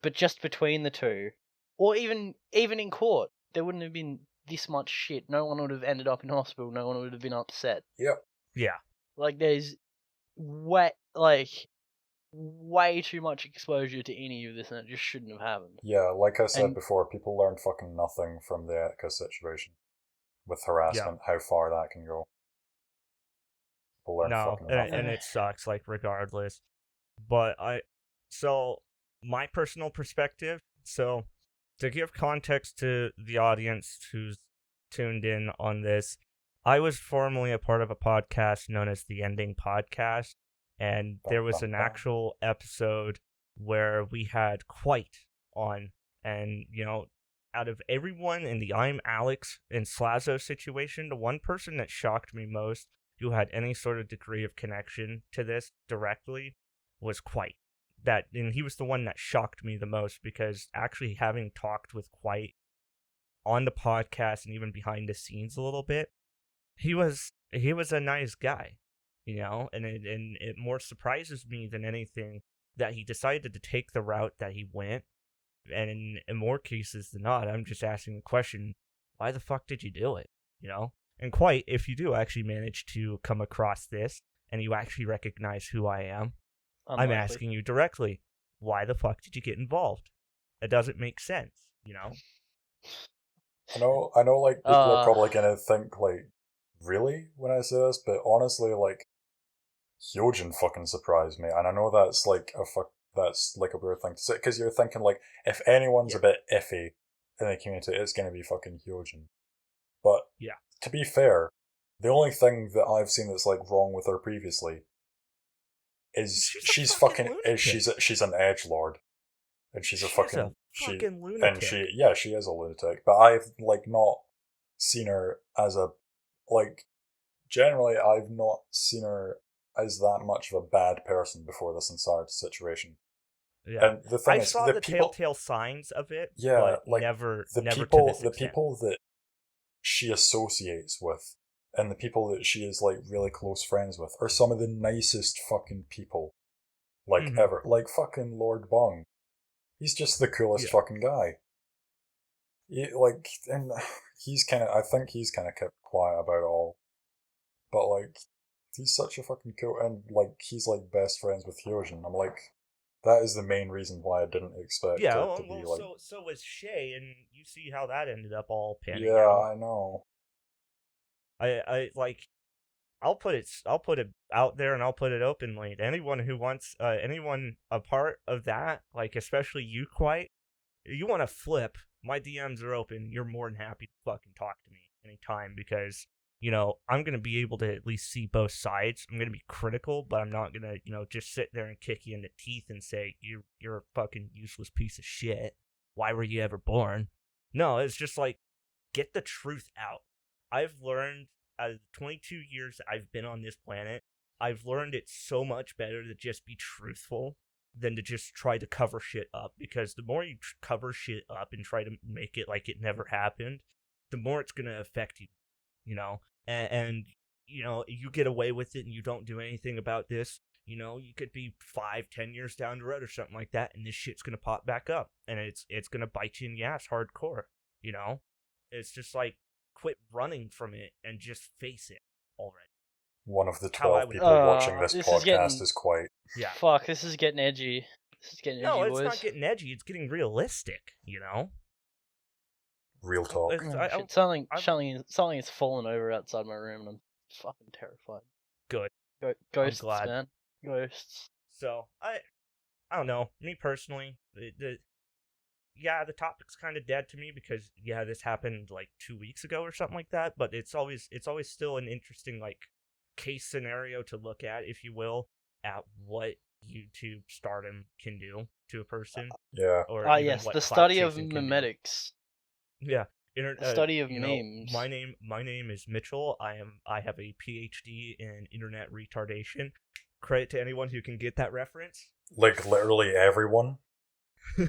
but just between the two, or even in court, there wouldn't have been this much shit. No one would have ended up in hospital. No one would have been upset. Yep. Yeah. Like there's way too much exposure to any of this, and it just shouldn't have happened. Yeah, like I said And- before, people learn fucking nothing from the Etika situation. With harassment, how far that can go. People learn No, fucking nothing. and it sucks, like, regardless. But so my personal perspective, so to give context to the audience who's tuned in on this, I was formerly a part of a podcast known as the Ending Podcast, and there was an actual episode where we had Quite on, and, you know, out of everyone in the I'm Alex and Slazo situation, the one person that shocked me most who had any sort of degree of connection to this directly was Quite. And he was the one that shocked me the most because actually having talked with Quite on the podcast and even behind the scenes a little bit, he was a nice guy, you know, and it more surprises me than anything that he decided to take the route that he went. And in more cases than not, I'm just asking the question, why the fuck did you do it? You know? And Quite, if you do actually manage to come across this and you actually recognize who I am, Unlikely. I'm asking you directly, why the fuck did you get involved? It doesn't make sense, you know? I know, like, people are probably gonna think, like, really, when I say this, but honestly, like, Hyojin fucking surprised me, and I know that's, like, that's like a weird thing to say, because you're thinking like, if anyone's Yeah. a bit iffy in the community, it's going to be fucking Hyojin. But Yeah. to be fair, the only thing that I've seen that's like wrong with her previously is She's a fucking lunatic. she's an edgelord, and she's a fucking lunatic. and she is a lunatic. But I've like not seen her as a like. Generally, I've not seen her as that much of a bad person before this entire situation. Yeah. And the thing I is, saw the the people, telltale signs of it, yeah, but like never the to people, this the extent. people that she associates with, and the people that she is like really close friends with, are some of the nicest fucking people, like Mhm. ever. Like fucking Lord Bong, he's just the coolest fucking guy. And he's kind of, I think he's kind of kept quiet about it all, but like, he's such a fucking cool, and like he's like best friends with Hyojin. I'm like, that is the main reason why I didn't expect Yeah, it well, to be like. so was Shay, and you see how that ended up all panning Yeah, out. I know. I like, I'll put it out there, and I'll put it openly. Anyone who wants, anyone a part of that, like especially you, Quite, you want to flip, my DMs are open. You're more than happy to fucking talk to me anytime, because, you know, I'm going to be able to at least see both sides. I'm going to be critical, but I'm not going to, you know, just sit there and kick you in the teeth and say, you're a fucking useless piece of shit. Why were you ever born? No, it's just like, get the truth out. I've learned, out of the 22 years I've been on this planet, I've learned it's so much better to just be truthful than to just try to cover shit up, because the more you cover shit up and try to make it like it never happened, the more it's going to affect you, you know? And, you know, you get away with it and you don't do anything about this, you know, you could be 5-10 years down the road or something like that, and this shit's going to pop back up, and it's going to bite you in the ass hardcore, you know? It's just like, quit running from it and just face it already. One of the How I 12 would- people watching this this podcast is getting- is quite. Yeah. Fuck, this is getting edgy. This is getting No, edgy, it's boys. not getting edgy. It's getting realistic, you know? Real talk. It's- Oh, shit, something is falling over outside my room, and I'm fucking terrified. Good. Ghosts, glad. man. Ghosts. So, I don't know. Me personally, the topic's kind of dead to me, because, yeah, this happened like 2 weeks ago or something like that, but it's always still an interesting, like, case scenario to look at, if you will, at what YouTube stardom can do to a person. Yeah. Or Ah, even yes, what the clout study of chasing can do. memetics. Yeah. The study of you know, memes. my name is Mitchell. I have a PhD in internet retardation. Credit to anyone who can get that reference. Like literally everyone. Duh,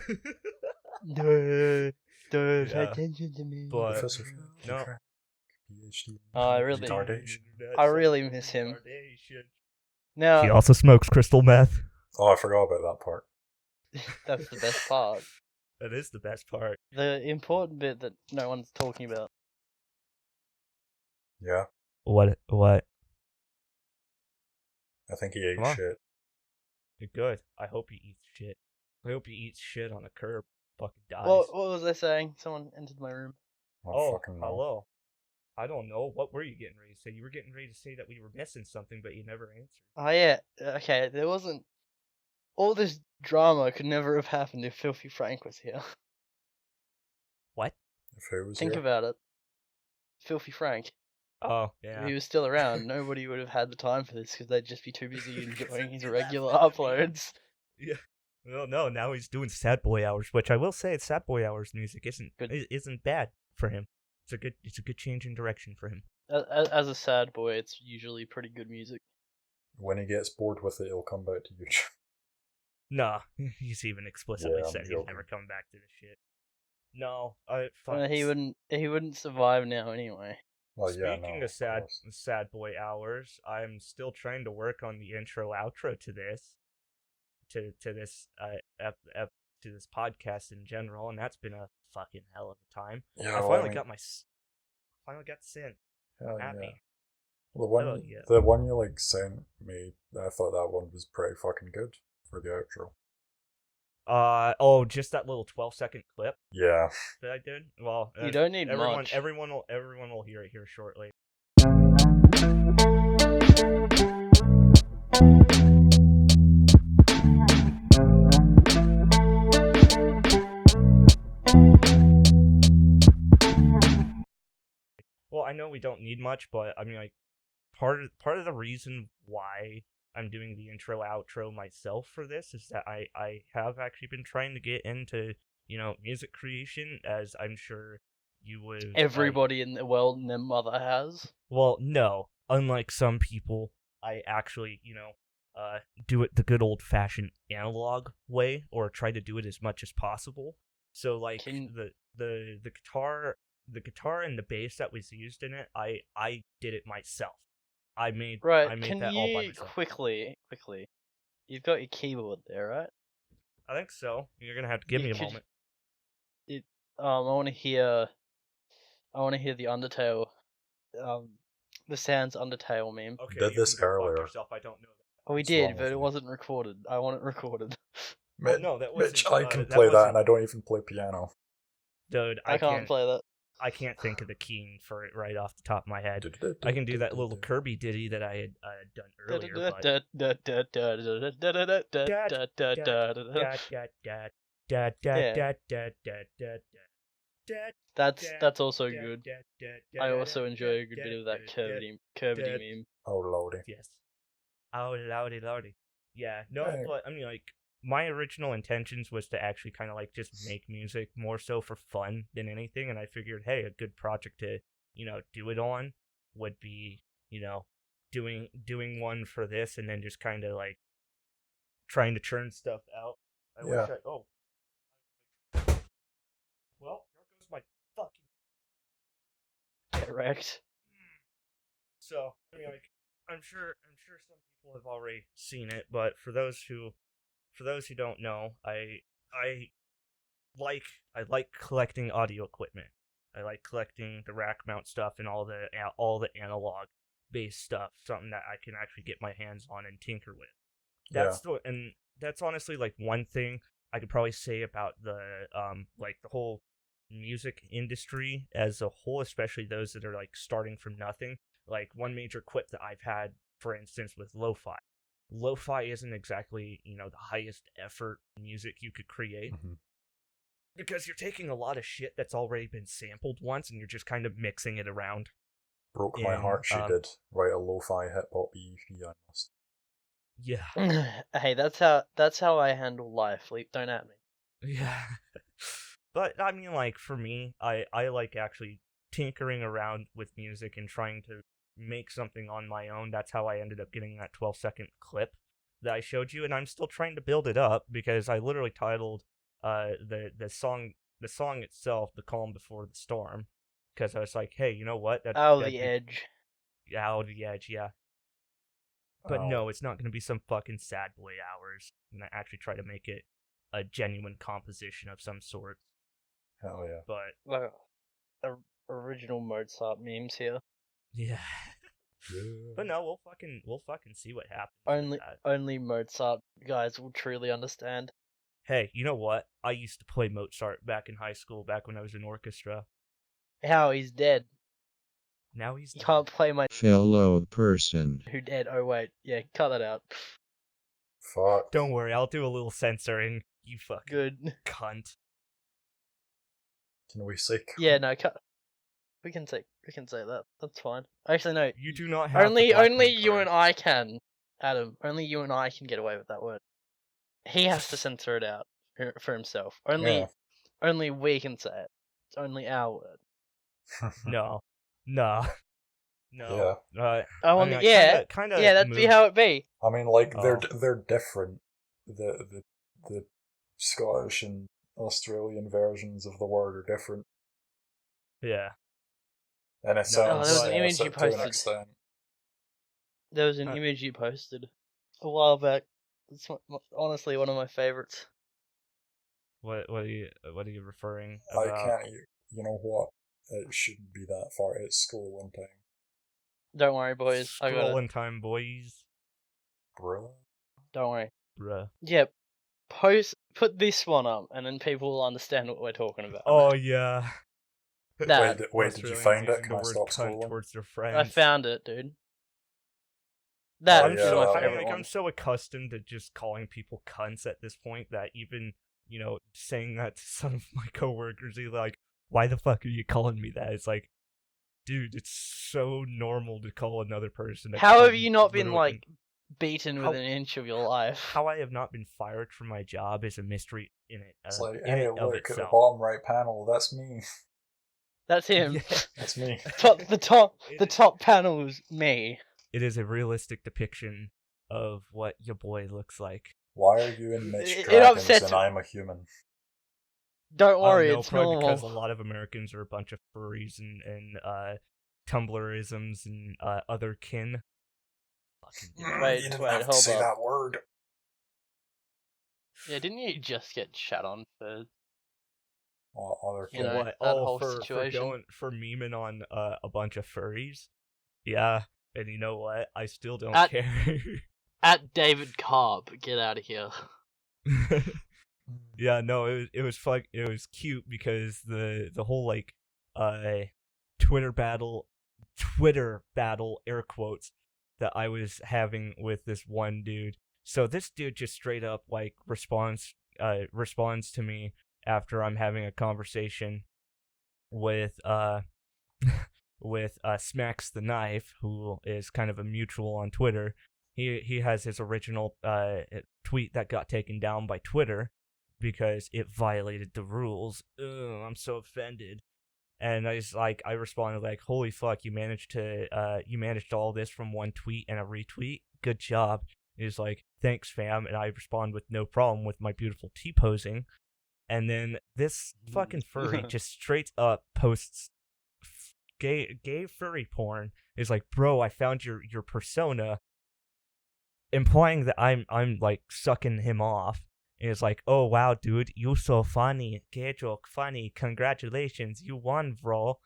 pay Yeah. attention to me. But Professor no. Frank, PhD. I really- Retardation. I really miss him. Retardation. Now, He also smokes crystal meth. Oh, I forgot about that part. that's the best part. That is the best part. The important bit that no one's talking about. Yeah, What? I think he ate Come on. shit. You're good. I hope he eats shit. I hope he eats shit on a curb. Fucking dies. What was I saying? Someone entered my room. Oh, Fucking no. hello. I don't know. What were you getting ready to say? You were getting ready to say that we were missing something, but you never answered. Oh yeah, okay, there wasn't... All this drama could never have happened if Filthy Frank was here. What? If who was Think here? about it. Filthy Frank. Oh, If yeah. he was still around, nobody would have had the time for this, because they'd just be too busy enjoying his regular uploads. Yeah. Well, no, now he's doing Sad Boy Hours, which I will say, Sad Boy Hours music Good. isn't bad for him. It's a good change in direction for him. As a sad boy, it's usually pretty good music. When he gets bored with it, he'll come back to YouTube. Nah, he's even explicitly Yeah, I'm said he's joking. never coming back to this shit. No, He wouldn't survive now anyway. Well, yeah, Speaking no, of sad course. boy hours, I'm still trying to work on the intro outro to this, to this podcast in general, and that's been a fucking hell of a time. Yeah, I well, finally mean, got finally got sent. hell Happy. yeah. Well, Hell yeah. the one you like sent me, I thought that one was pretty fucking good for the outro. Just that little 12-second clip Yeah. that I did. Well, You don't need everyone, much. everyone will hear it here shortly. know we don't need much, but I mean, like, part of the reason why I'm doing the intro outro myself for this is that I have actually been trying to get into, music creation, as I'm sure you would. Everybody in the world and their mother has. Well, no. Unlike some people, I actually, do it the good old-fashioned analog way, or try to do it as much as possible. So, like, the guitar and the bass that was used in it, I did it myself. I made that all by myself. Quickly, you've got your keyboard there, right? I think so. You're gonna have to give me a moment. I want to hear the Undertale, the Sans Undertale meme. Okay, Did this earlier. Yourself, I don't know that. Oh, we did, but it wasn't recorded. I want it recorded. No, that wasn't. Mitch, I can play that, and I don't even play piano. Dude, I can't play that. I can't think of the keying for it right off the top of my head. I can do that little Kirby ditty that I had done earlier. That's also good. I also enjoy a good bit of that Kirby meme. Oh lordy. Yes. Oh lordy. Yeah. No, but I mean, like, my original intentions was to actually kind of like just make music more so for fun than anything, and I figured, hey, a good project to, do it on would be, doing one for this, and then just kind of like trying to churn stuff out. Well, there goes my fucking Get wrecked. So, I mean, like, I'm sure some people have already seen it, but for those who don't know, I like collecting audio equipment. I like collecting the rack mount stuff and all the analog based stuff, something that I can actually get my hands on and tinker with. That's honestly like one thing I could probably say about the the whole music industry as a whole, especially those that are like starting from nothing. Like, one major quip that I've had, for instance, with lo-fi. Lo-fi isn't exactly, the highest effort music you could create. Mm-hmm. Because you're taking a lot of shit that's already been sampled once, and you're just kind of mixing it around. Broke my heart she did write a lo-fi hip-hop EP, I must. Yeah. Hey, that's how I handle life. Leap, don't at me. Yeah. But, I mean, like, for me, I like actually tinkering around with music and trying to make something on my own. That's how I ended up getting that 12-second clip that I showed you, and I'm still trying to build it up, because I literally titled the song itself "The Calm Before the Storm," because I was like, hey, you know what? The edge. Yeah, out of the edge, yeah. But no, it's not going to be some fucking sad boy hours. I'm going to actually try to make it a genuine composition of some sort. Hell yeah. But original Mozart memes here. Yeah. But no, we'll fucking see what happens. Only Mozart guys will truly understand. Hey, you know what? I used to play Mozart back in high school, back when I was in orchestra. How? He's dead. Now he's dead. You can't play my fellow person. Who dead? Oh wait, yeah, cut that out. Fuck. Don't worry, I'll do a little censoring. You fucking good cunt. Can we say? Yeah, no, cut. We can say that. That's fine. Actually, no. You do not have only you and I can, Adam. Only you and I can get away with that word. He has to censor it out for himself. Only we can say it. It's only our word. No. Yeah. That'd be how it be. I mean, like, they're different. The Scottish and Australian versions of the word are different. Yeah. And it sounds there was an image you posted. To an extent. There was an image you posted a while back. It's honestly one of my favorites. What are you referring I about? can't. You know what? It shouldn't be that far. It's scrolling time. Don't worry, boys. Scrolling time, boys. Bruh. Don't worry. Bruh. Yeah. Put this one up, and then people will understand what we're talking about. Oh yeah. Wait, did you find it? Can I stop scrolling? Towards their friends. I found it, dude. I'm so accustomed to just calling people cunts at this point that even, saying that to some of my coworkers, they're like, why the fuck are you calling me that? It's like, dude, it's so normal to call another person a How have cunt, you not been, literally. like, beaten How- with an inch of your life? How I have not been fired from my job is a mystery in it. It's like, in hey, it of look at the itself. bottom right panel. That's me. That's him. Yeah. That's me. The top panel is me. It is a realistic depiction of what your boy looks like. Why are you in Mitch It Dragons upsets and I'm a human? Don't worry, no, it's probably normal. because a lot of Americans are a bunch of furries and Tumblrisms and other kin. Fucking Wait, you didn't wait, have to hold say up. that word. Yeah, didn't you just get shat on for Well, other You know, kin. that whole situation. for memeing on a bunch of furries. Yeah, and you know what? I still don't At- care. at David Cobb? Get out of here. Yeah, no, it was fun. It was cute because the whole like Twitter battle air quotes that I was having with this one dude. So this dude just straight up like responds to me after I'm having a conversation with with Smacks the Knife, who is kind of a mutual on Twitter. He has his original tweet that got taken down by Twitter because it violated the rules. Ugh, I'm so offended. And I responded like, "Holy fuck, you managed all this from one tweet and a retweet. Good job." He's like, "Thanks, fam," and I respond with no problem with my beautiful T-posing. And then this fucking furry just straight up posts gay furry porn. Is like, "Bro, I found your persona," implying that I'm like sucking him off. And it's like, "Oh wow, dude, you so funny, gay joke funny, congratulations, you won, bro."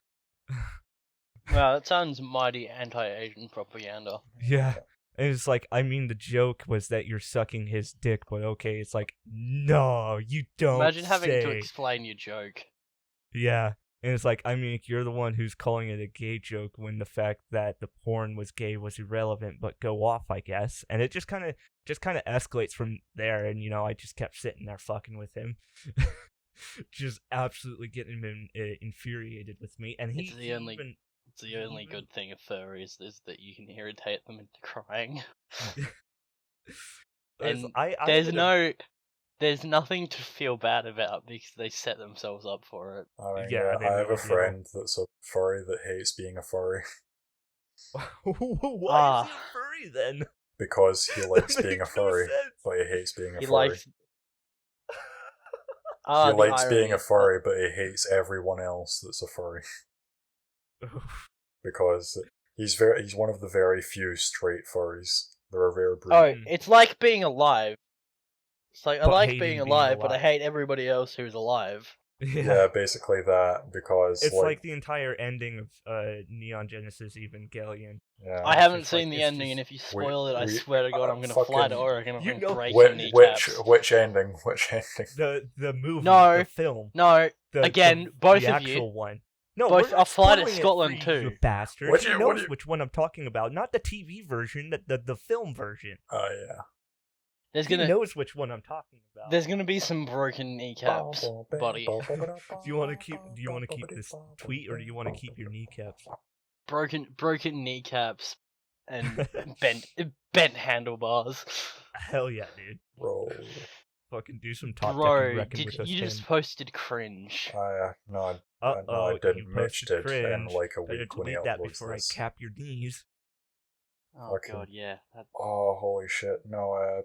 Wow, that sounds mighty anti-Asian propaganda. Yeah. And it's like, I mean, the joke was that you're sucking his dick, but okay, it's like, no, you don't. Imagine having to say. explain your joke. Yeah. And it's like, I mean, you're the one who's calling it a gay joke when the fact that the porn was gay was irrelevant, but go off, I guess. And it just kind of escalates from there. And, you know, I just kept sitting there fucking with him. Just absolutely getting him infuriated with me. And It's the only good thing of furries is that you can irritate them into crying. And there's nothing to feel bad about because they set themselves up for it. I mean, Yeah, yeah, they I have really a friend that's a furry that hates being a furry Why is he a furry then? because he likes That being a makes no furry, sense. but he hates being a He furry. likes. He The likes being irony. a furry, but he hates everyone else that's a furry because he's one of the very few straight furries. They're a rare breed. Oh, it's like being alive. It's like I But like hating being being alive, but I alive. hate everybody else who's alive. Yeah, basically that, because It's like the entire ending of Neon Genesis Evangelion. yeah. I haven't just like- seen the it's ending, just- and if you spoil it, I we- swear to God, I'm gonna fly fucking- to Oregon and You I'm know- gonna break your kneecaps. Which ending? Which ending? The movie, No. the film, No, the, again, both the of you. actual one. No, Both- we're not I'll fly to spoiling it Scotland for you, too. You bastard. What He do you- knows which one I'm talking about, not the TV version, the film version. Oh yeah. There's He gonna knows which one I'm talking about. there's gonna be some broken kneecaps, buddy. Do you want to keep this tweet, or do you want to keep your kneecaps? Broken kneecaps and bent handlebars. Hell yeah, dude. Roll. Fucking do some top Bro, reckon with us. you just posted cringe? No, Uh-oh, I didn't. you Mitch posted did in cringe. like a Better week when he delete that uploads before this. I cap your knees. Oh Okay. God, yeah. Oh, holy shit! No,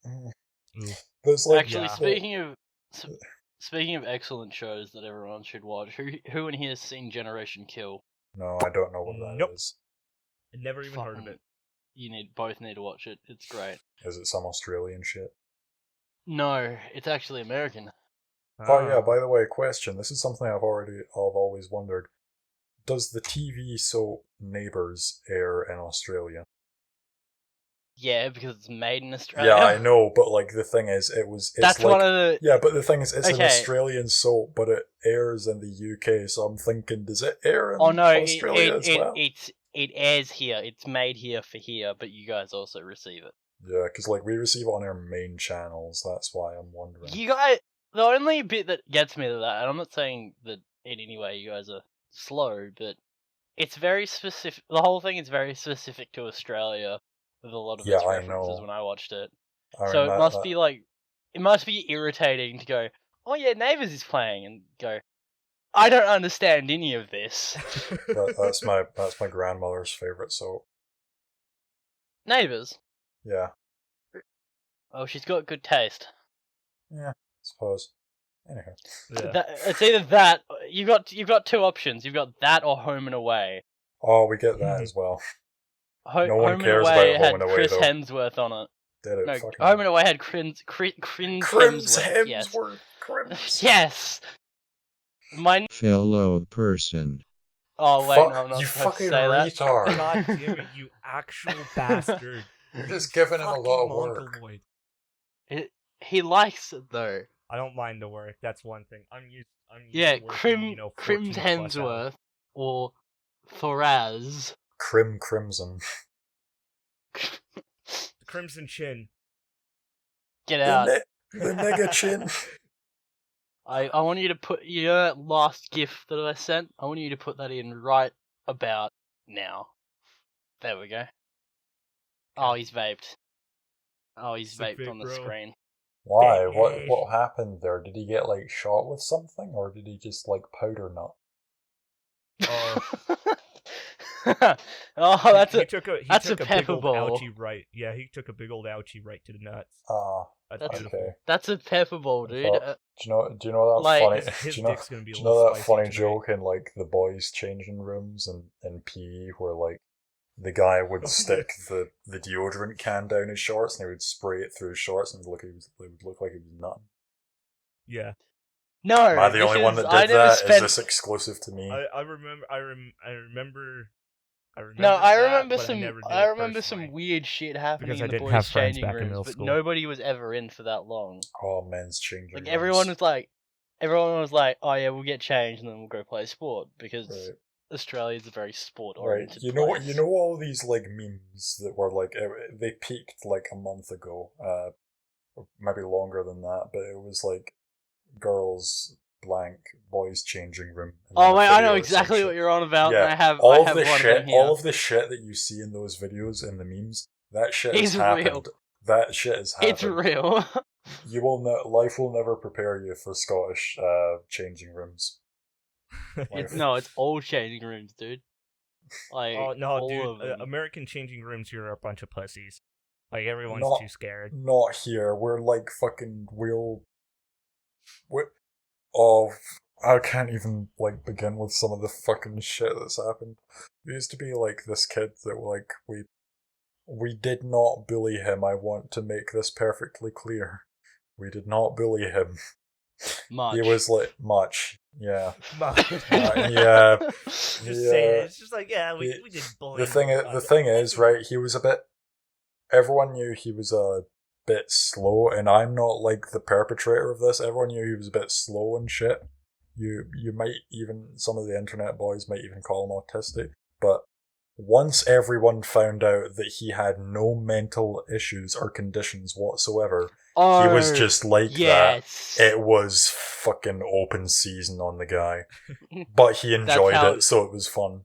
Ooh. there's like Actually, Yeah. speaking of excellent shows that everyone should watch, who in here has seen Generation Kill? No, I don't know what that is. Nope. I never even heard of Fucking- it. You both need to watch it. It's great. Is it some Australian shit? No, it's actually American. Oh yeah. Ah. By the way, question. This is something I've always wondered. Does the TV soap Neighbours air in Australia? Yeah, because it's made in Australia. Yeah, I know, but like the thing is, it's That's like, one of the. yeah, but the thing is, it's an Okay. Australian soap, but it airs in the UK. So I'm thinking, does it air in Oh no, Australia as well? it airs here. It's made here for here, but you guys also receive it. Yeah, because like we receive it on our main channels. That's why I'm wondering. You guys, the only bit that gets me to that, and I'm not saying that in any way you guys are slow, but it's very specific. The whole thing is very specific to Australia with a lot of Yeah, its I references know. when I watched it. I So mean, it must be like, it must be irritating to go, oh yeah, Neighbours is playing, and go, I don't understand any of this. that's my grandmother's favorite soap. Neighbours. Yeah. Oh, she's got good taste. Yeah, I suppose. Anyhow. Yeah. It's either that. You've got two options. You've got that or Home and Away. Oh, we get that as well. No one Home and cares Away about Home had and Away, Chris though. Hemsworth on it. Did it? No, Fucking... Home and Away had Crims Hemsworth. Yes. Crims. Yes. My. Fellow person. Oh wait, no, I'm not you supposed to fucking say that. retard. God damn it, you actual bastard. You're just giving him a lot of work. Mongoloid. He likes it though. I don't mind the work. That's one thing. I'm used Yeah, to working, Crims 14 plus hours. Hemsworth or Thoraz. Crimson. The Crimson Chin. Get out. The mega chin. I want you to put that last GIF that I sent. I want you to put that in right about now. There we go. Oh, he's vaped. Oh, he's Sick vaped vape, on the bro. screen. Why? Bitch. What happened there? Did he get like shot with something, or did he just like powder nut? Oh, that's he took a pepper big old ball. ouchie right. Yeah, he took a big old ouchie right to the nuts. Ah, That's That's beautiful. okay. That's a pepper ball, dude. Thought- Do you know that Like, funny? His do you know, dick's gonna be a do you know little that spicy funny tonight. joke in like the boys' changing rooms and in PE where like the guy would stick the deodorant can down his shorts and he would spray it through his shorts and it would look like he was nutting. Yeah. No, Am I the only one that did that? Is this exclusive to me? I remember. No, I that, remember but some. never did I it remember personally. some weird shit happening Because I in the didn't have boys' friends changing back in rooms, middle but school. nobody was ever in for that long. Oh, men's changing Like rooms. everyone was like, "Oh yeah, we'll get changed and then we'll go play sport," because Right. Australia's a very sport Right, oriented. you know all these like memes that were like they peaked like a month ago, or maybe longer than that, but it was like girls blank boys changing room. and then Oh a wait, I video know or exactly some what shit. you're on about. Yeah, And I have all one of the of shit, them here. all of the shit that you see in those videos in the memes, that shit has It's happened. real. That shit has happened. It's real. You will life will never prepare you for Scottish changing rooms. It's old changing rooms, dude. Like, Oh no, all of dude! them. American changing rooms here are a bunch of pussies. Like everyone's Not- too scared. Not here. We're like fucking oh, I can't even like begin with some of the fucking shit that's happened. There used to be like this kid that like we did not bully him. I want to make this perfectly clear. We did not bully him. Much. He was like much. Yeah. Just Yeah. say it. It's just like we did bullying. The thing is, right, he was a bit everyone knew he was a bit slow, and I'm not like the perpetrator of this. Everyone knew he was a bit slow and shit. You might even some of the internet boys might even call him autistic, but once everyone found out that he had no mental issues or conditions whatsoever, he was just like yes. that. It was fucking open season on the guy. But he enjoyed how- it, so it was fun.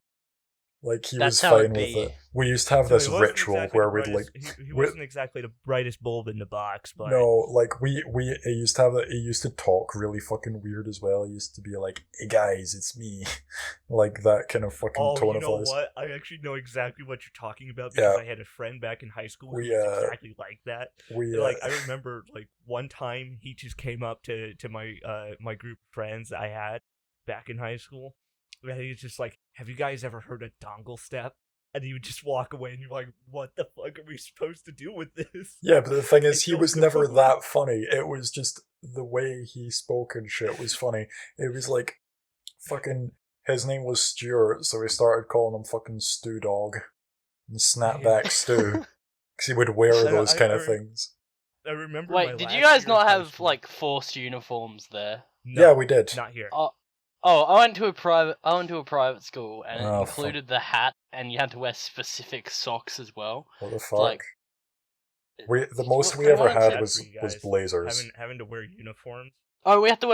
Like, he was That's how fine it with be. it. We used to have So this he wasn't ritual exactly where the we'd brightest- like... He wasn't exactly the brightest bulb in the box, but No, like, he used to have that. He used to talk really fucking weird as well. He used to be like, "Hey guys, it's me." Like, that kind of fucking tone you of know voice. what? I actually know exactly what you're talking about because Yeah. I had a friend back in high school who We, was exactly like that. We, Like I remember, like one time he just came up to my my group of friends I had back in high school, and he was just like, "Have you guys ever heard of dongle step?" And he would just walk away, and you're like, "What the fuck are we supposed to do with this?" yeah, but the thing is, he don't was know. never that funny. It was just the way he spoke and shit was funny. It was like, fucking, his name was Stuart, so we started calling him fucking Studog and Snapback Stu, because he would wear those kind of things. I remember. my Wait, did last you guys year not of high have school- like forced uniforms there? No, Yeah, we did. not here. Oh, I went to a private school, and it Oh, included the hat, and you had to wear specific socks as well. What the fuck? Like, The most we what ever I had said was for you guys, blazers. having to wear uniforms. oh, we had to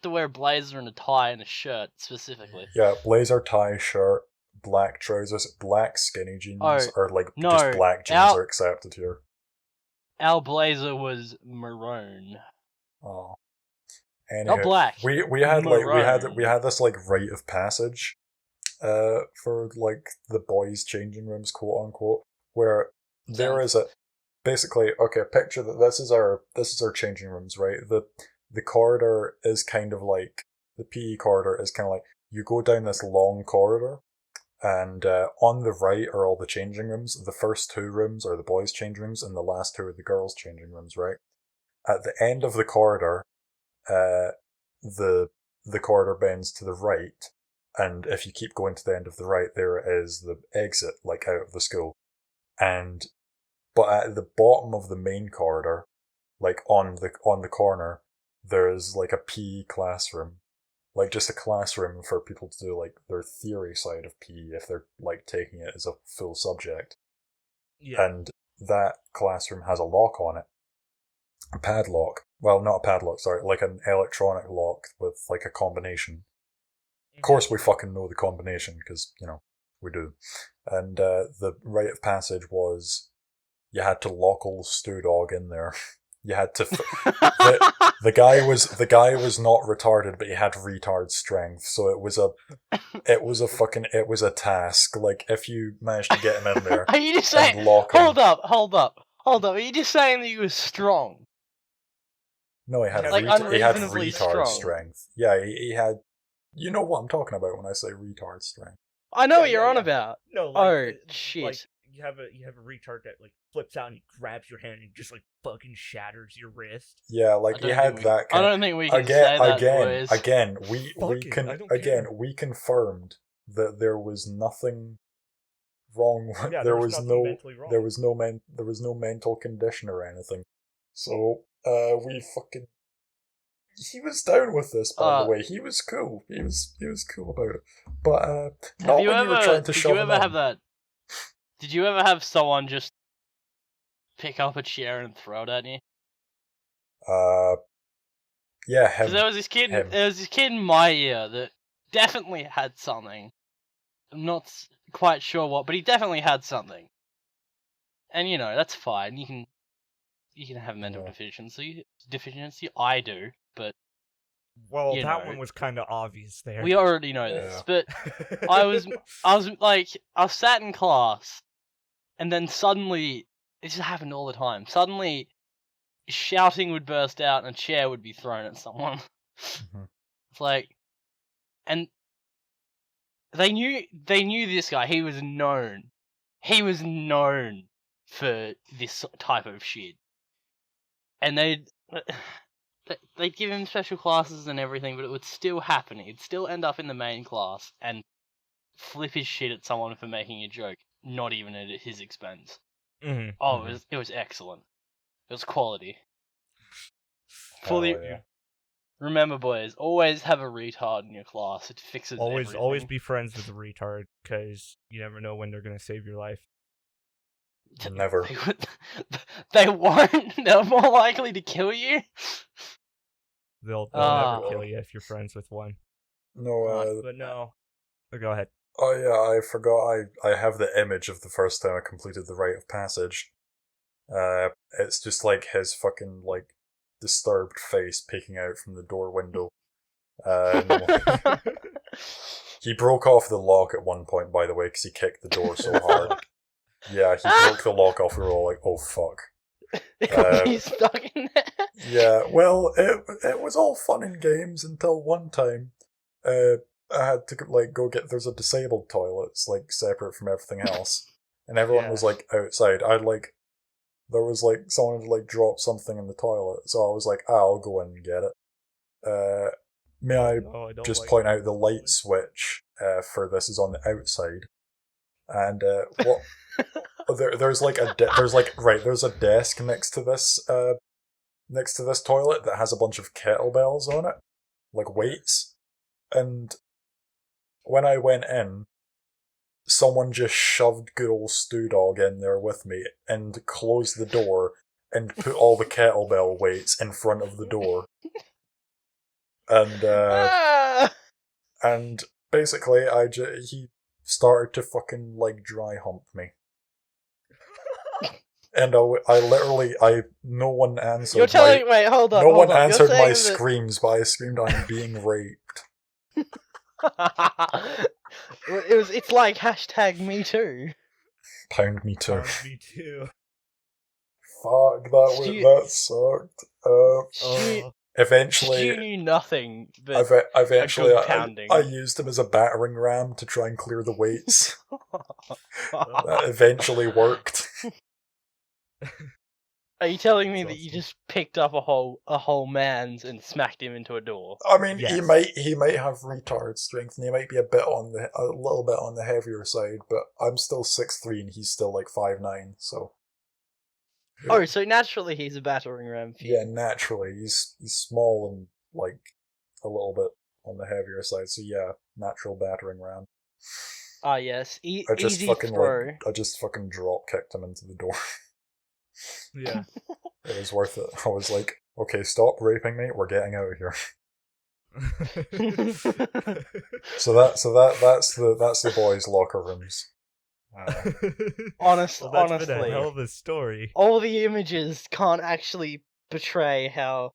wear a blazer and a tie and a shirt specifically. Yeah, blazer, tie, shirt, black trousers, black skinny jeans, Oh, or like no, just black jeans are accepted here. Our blazer was maroon. Oh. Not black. We had maroon. we had this like rite of passage, for like the boys' changing rooms, quote unquote, where there is a basically okay. Picture that this is our changing rooms, right? The corridor is kind of like the PE corridor is kind of like you go down this long corridor, and on the right are all the changing rooms. The first two rooms are the boys' changing rooms, and the last two are the girls' changing rooms, right? At the end of the corridor, the corridor bends to the right, and if you keep going to the end of the right, there is the exit, like out of the school. But at the bottom of the main corridor, like on the corner, there's like a PE classroom, like just a classroom for people to do like their theory side of PE if they're like taking it as a full subject. Yeah. And that classroom has a lock on it, a padlock. Well, not a padlock, sorry, like an electronic lock with like a combination. Of course, we fucking know the combination because we do. And the rite of passage was you had to lock old Studog in there. You had to. The guy was not retarded, but he had retard strength, so it was a task. Like if you managed to get him in there, Are you just saying? Lock him. Hold up. Are you just saying that he was strong? No, he had Like unreasonably retard strong. strength. Yeah, he had. You know what I'm talking about when I say retard strength. I know what you're on about. No, shit. Like you have a retard that like flips out and he grabs your hand and just like fucking shatters your wrist. Yeah, like he had that. I don't think we can say that, boys. Again, we we confirmed that there was nothing wrong. Yeah, there was no mentally wrong. there was no mental condition or anything. So we fucking. He was down with this, by the way. He was cool. He was cool about it. But not when you were trying to shove him in. Did you ever have someone just pick up a chair and throw it at you? Yeah, him. Because there was this kid in my year that definitely had something. I'm not quite sure what, but he definitely had something. And that's fine. You can have mental deficiency. I do, but that one was kind of obvious there. we already know this. But I was sat in class, and then suddenly it just happened all the time. Suddenly, shouting would burst out, and a chair would be thrown at someone. Mm-hmm. It's like, and they knew this guy. He was known for this type of shit. And they'd give him special classes and everything, but it would still happen. He'd still end up in the main class and flip his shit at someone for making a joke, not even at his expense. Mm-hmm. Oh, it was excellent. It was quality. Remember, boys, always have a retard in your class. It fixes everything. Always be friends with a retard, because you never know when they're gonna save your life. Never. They won't. They're more likely to kill you. They'll never kill you if you're friends with one. No, but no. Go ahead. Oh yeah, I forgot. I have the image of the first time I completed the rite of passage. It's just like his fucking like disturbed face peeking out from the door window. He broke off the lock at one point, by the way, because he kicked the door so hard. Yeah, he broke the lock off. We were all like, "Oh fuck!" He's stuck in there. Yeah, well, it was all fun and games until one time, I had to like go get. There's a disabled toilet, it's like separate from everything else, and everyone was like outside. There was like someone had like dropped something in the toilet, so I was like, I'll go in and get it. May I just point out the light switch for this is on the outside, and what. There's a desk next to this toilet that has a bunch of kettlebells on it, like weights. And when I went in, someone just shoved good old Studog in there with me and closed the door and put all the kettlebell weights in front of the door. And basically, started to fucking like dry hump me. And I literally, no one answered. You're telling wait, hold on. No hold one on. answered my that... screams, but I screamed, "I'm being raped." It's like hashtag me too. Pound me too. Me too. Fuck, that sucked. Eventually, Stu knew nothing. But eventually, pounding. I used him as a battering ram to try and clear the weights. That eventually worked. Are you telling me That's that you awesome. just picked up a whole man's and smacked him into a door? I mean, Yes. he might have retard strength, and he might be a little bit on the heavier side, but I'm still 6'3" and he's still like 5'9", so. Oh, so naturally he's a battering ram for you. Yeah, naturally he's small and like a little bit on the heavier side, so yeah, natural battering ram. Ah, yes. I just Easy fucking throw. I just fucking drop kicked him into the door. Yeah. It was worth it. I was like, okay, stop raping me. We're getting out of here. So that's the boys' locker rooms. Honestly, Been a hell of a story. all the images can't actually portray how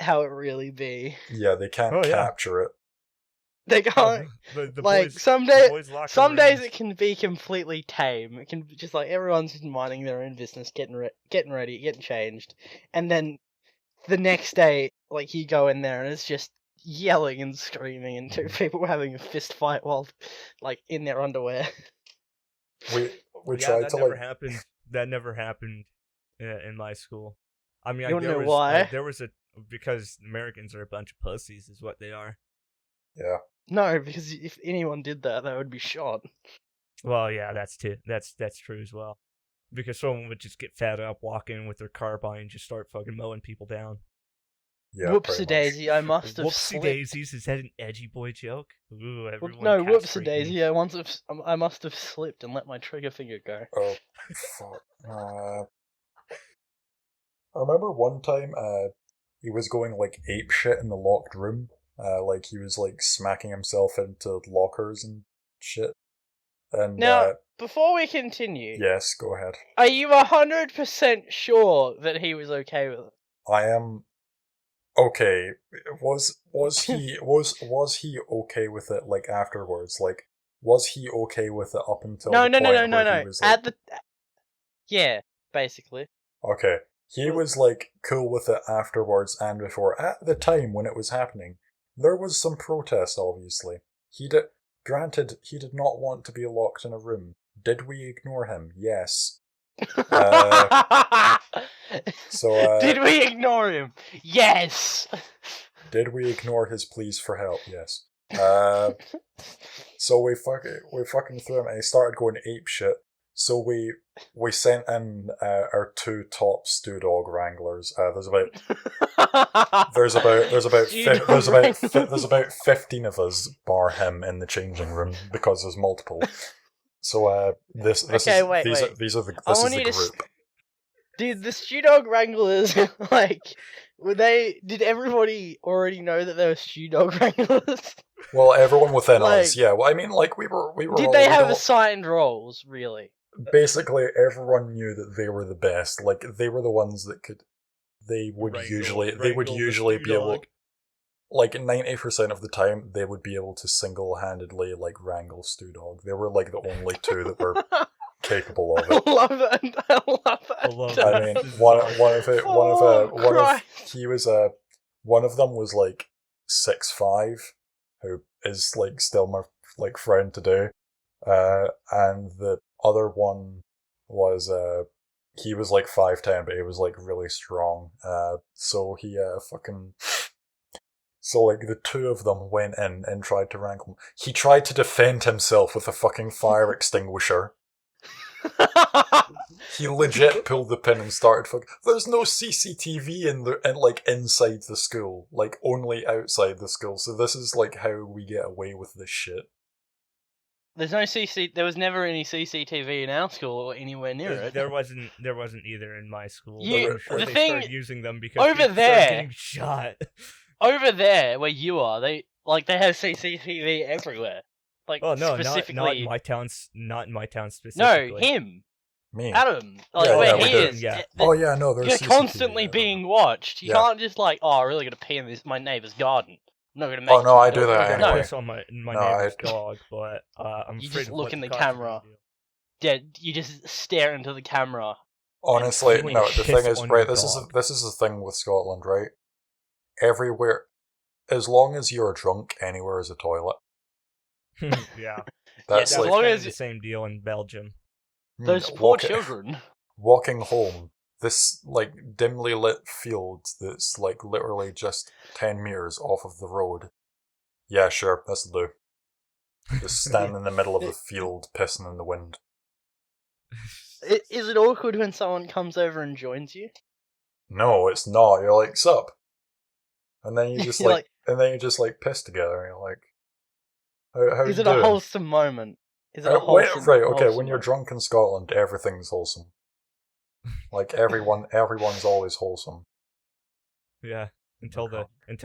it really be. Yeah, they can't capture it. They can't. The Like boys, some the boys' locker some days rooms. it can be completely tame. It can be just like everyone's just minding their own business, getting ready, getting changed, and then the next day, like you go in there and it's just yelling and screaming, and two people having a fist fight while like in their underwear. We Yeah, tried that to never like happened. That never happened in my school. I mean, You don't there know was, why? there was because Americans are a bunch of pussies, is what they are. yeah. No, because if anyone did that, they would be shot. Well, yeah, that's true as well. Because someone would just get fed up, walk in with their carbine, and just start fucking mowing people down. Yeah. Whoopsie daisy! I must have Whoopsie slipped. daisies, is that an edgy boy joke? Ooh, everyone No, whoopsie castrate daisy! me. I must have slipped and let my trigger finger go. Oh, fuck. I remember one time, he was going like ape shit in the locked room. Like he was like smacking himself into lockers and shit. And Now, before we continue, yes, go ahead. are you 100% sure that he was okay with it? I am okay. Was he okay with it like afterwards? Like was he okay with it up until No. the point where he was like, Yeah, basically. okay. He was like cool with it afterwards and before. At the time when it was happening, there was some protest, obviously. Granted, he did not want to be locked in a room. Did we ignore him? Yes. So, did we ignore him? Yes. did we ignore his pleas for help? Yes. So we fucking threw him and he started going ape shit. So we sent in our two top Studog wranglers. There's about 15 of us, bar him, in the changing room because there's multiple. So this is the group. Did the Studog wranglers did everybody already know that they were Studog wranglers? Well, everyone within us, yeah. Well, I mean, like we were. Did they have assigned roles, really? Basically, everyone knew that they were the best. Like they were the ones that could. They would usually be able. Like 90% of the time, they would be able to single-handedly like wrangle Studog. They were like the only two that were capable of it. I love that. I mean, one of them was like 6'5", who is like still my like friend today, and the other one was he was like 5'10", but he was like really strong. So he fucking. So, like, the two of them went in and tried to wrangle him. He tried to defend himself with a fucking fire extinguisher. He legit pulled the pin and started fucking... There's no CCTV inside the school. Like, only outside the school. So this is, like, how we get away with this shit. There was never any CCTV in our school or anywhere near it. There wasn't either in my school. I'm sure they started using them because over people there, started getting shot. Over there, where you are, they have CCTV everywhere. Like, Oh no, specifically... not in my town. Not in my town No, specifically. him! Me. Adam! Like, Yeah, where yeah, he we is. yeah. Oh yeah, no, You're there's CCTV, constantly yeah, being watched. You Yeah. can't just like, oh, I really gotta pee in my neighbour's garden. I'm not gonna make Oh, it no, to I the do door. that I'm gonna anyway. piss on my No, neighbor's dog, but I'm You afraid just of look what in the cops are gonna camera. do. Yeah, you just stare into the camera. Honestly, And no. flick The piss thing is, on right? your This dog. is the thing with Scotland, right? Everywhere, as long as you're drunk, anywhere is a toilet. Yeah, That's as like long kind as of the same deal in Belgium. those poor walking- children. Walking home, this like dimly lit field that's like literally just 10 meters off of the road. Yeah, sure, that's the do. Just stand in the middle of the field, pissing in the wind. Is it awkward when someone comes over and joins you? No, it's not. You're like, sup? And then you just You're like piss together. And you're like, how Is you it a doing? wholesome moment? Is it a Wait, wholesome? right, okay. wholesome When you're moment? drunk in Scotland, everything's wholesome. Like everyone's always wholesome. Yeah, until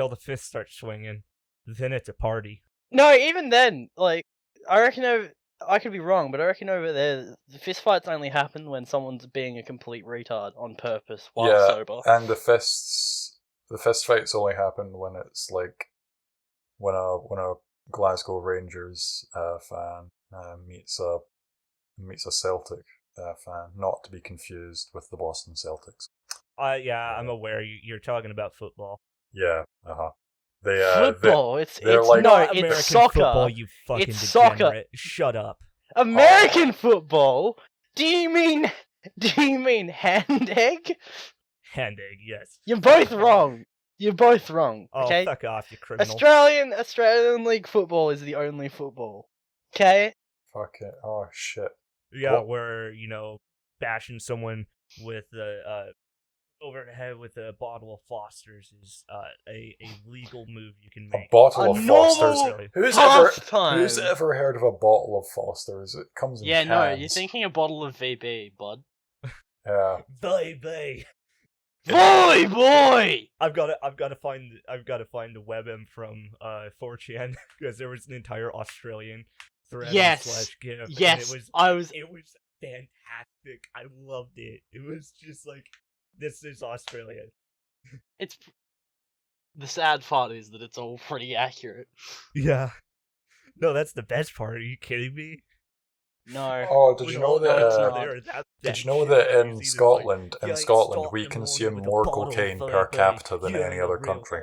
the fist starts swinging, then it's a party. No, even then, like, I reckon I could be wrong, but I reckon over there, the fist fights only happen when someone's being a complete retard on purpose while Yeah, sober. and the fist fights only happen when it's like when a Glasgow Rangers fan meets a Celtic fan, not to be confused with the Boston Celtics. Yeah, I'm aware you're talking about football. Yeah, They Football, they're it's like- no, Not American it's soccer. football, you fucking It's soccer. degenerate. Shut up. American football? Do you mean hand egg? Hand egg, yes. You're both wrong. You're both wrong. Oh, Okay. fuck off, you criminal. Australian League football is the only football. Okay. Fuck it. Oh shit. Yeah, What? where, bashing someone with over the head with a bottle of Foster's is a legal move you can A make. bottle A of normal Foster's. Really. Pastime. Who's ever heard of a bottle of Foster's? It comes in Yeah, cans. no, you're thinking a bottle of VB, bud. Yeah. Baby. Boy! I've got to find the WebM from 4chan because there was an entire Australian thread Yes. /GIF. and Yes, it was fantastic. I loved it. It was just like, this is Australia. It's the sad part is that it's all pretty accurate. Yeah. No, that's the best part. Are you kidding me? No. Oh, did We you know all know it's that? not. Did you know that in Scotland, yeah, Scotland, stop we the consume morning with a more bottle of cocaine per Felipe. capita than You're any a other real country?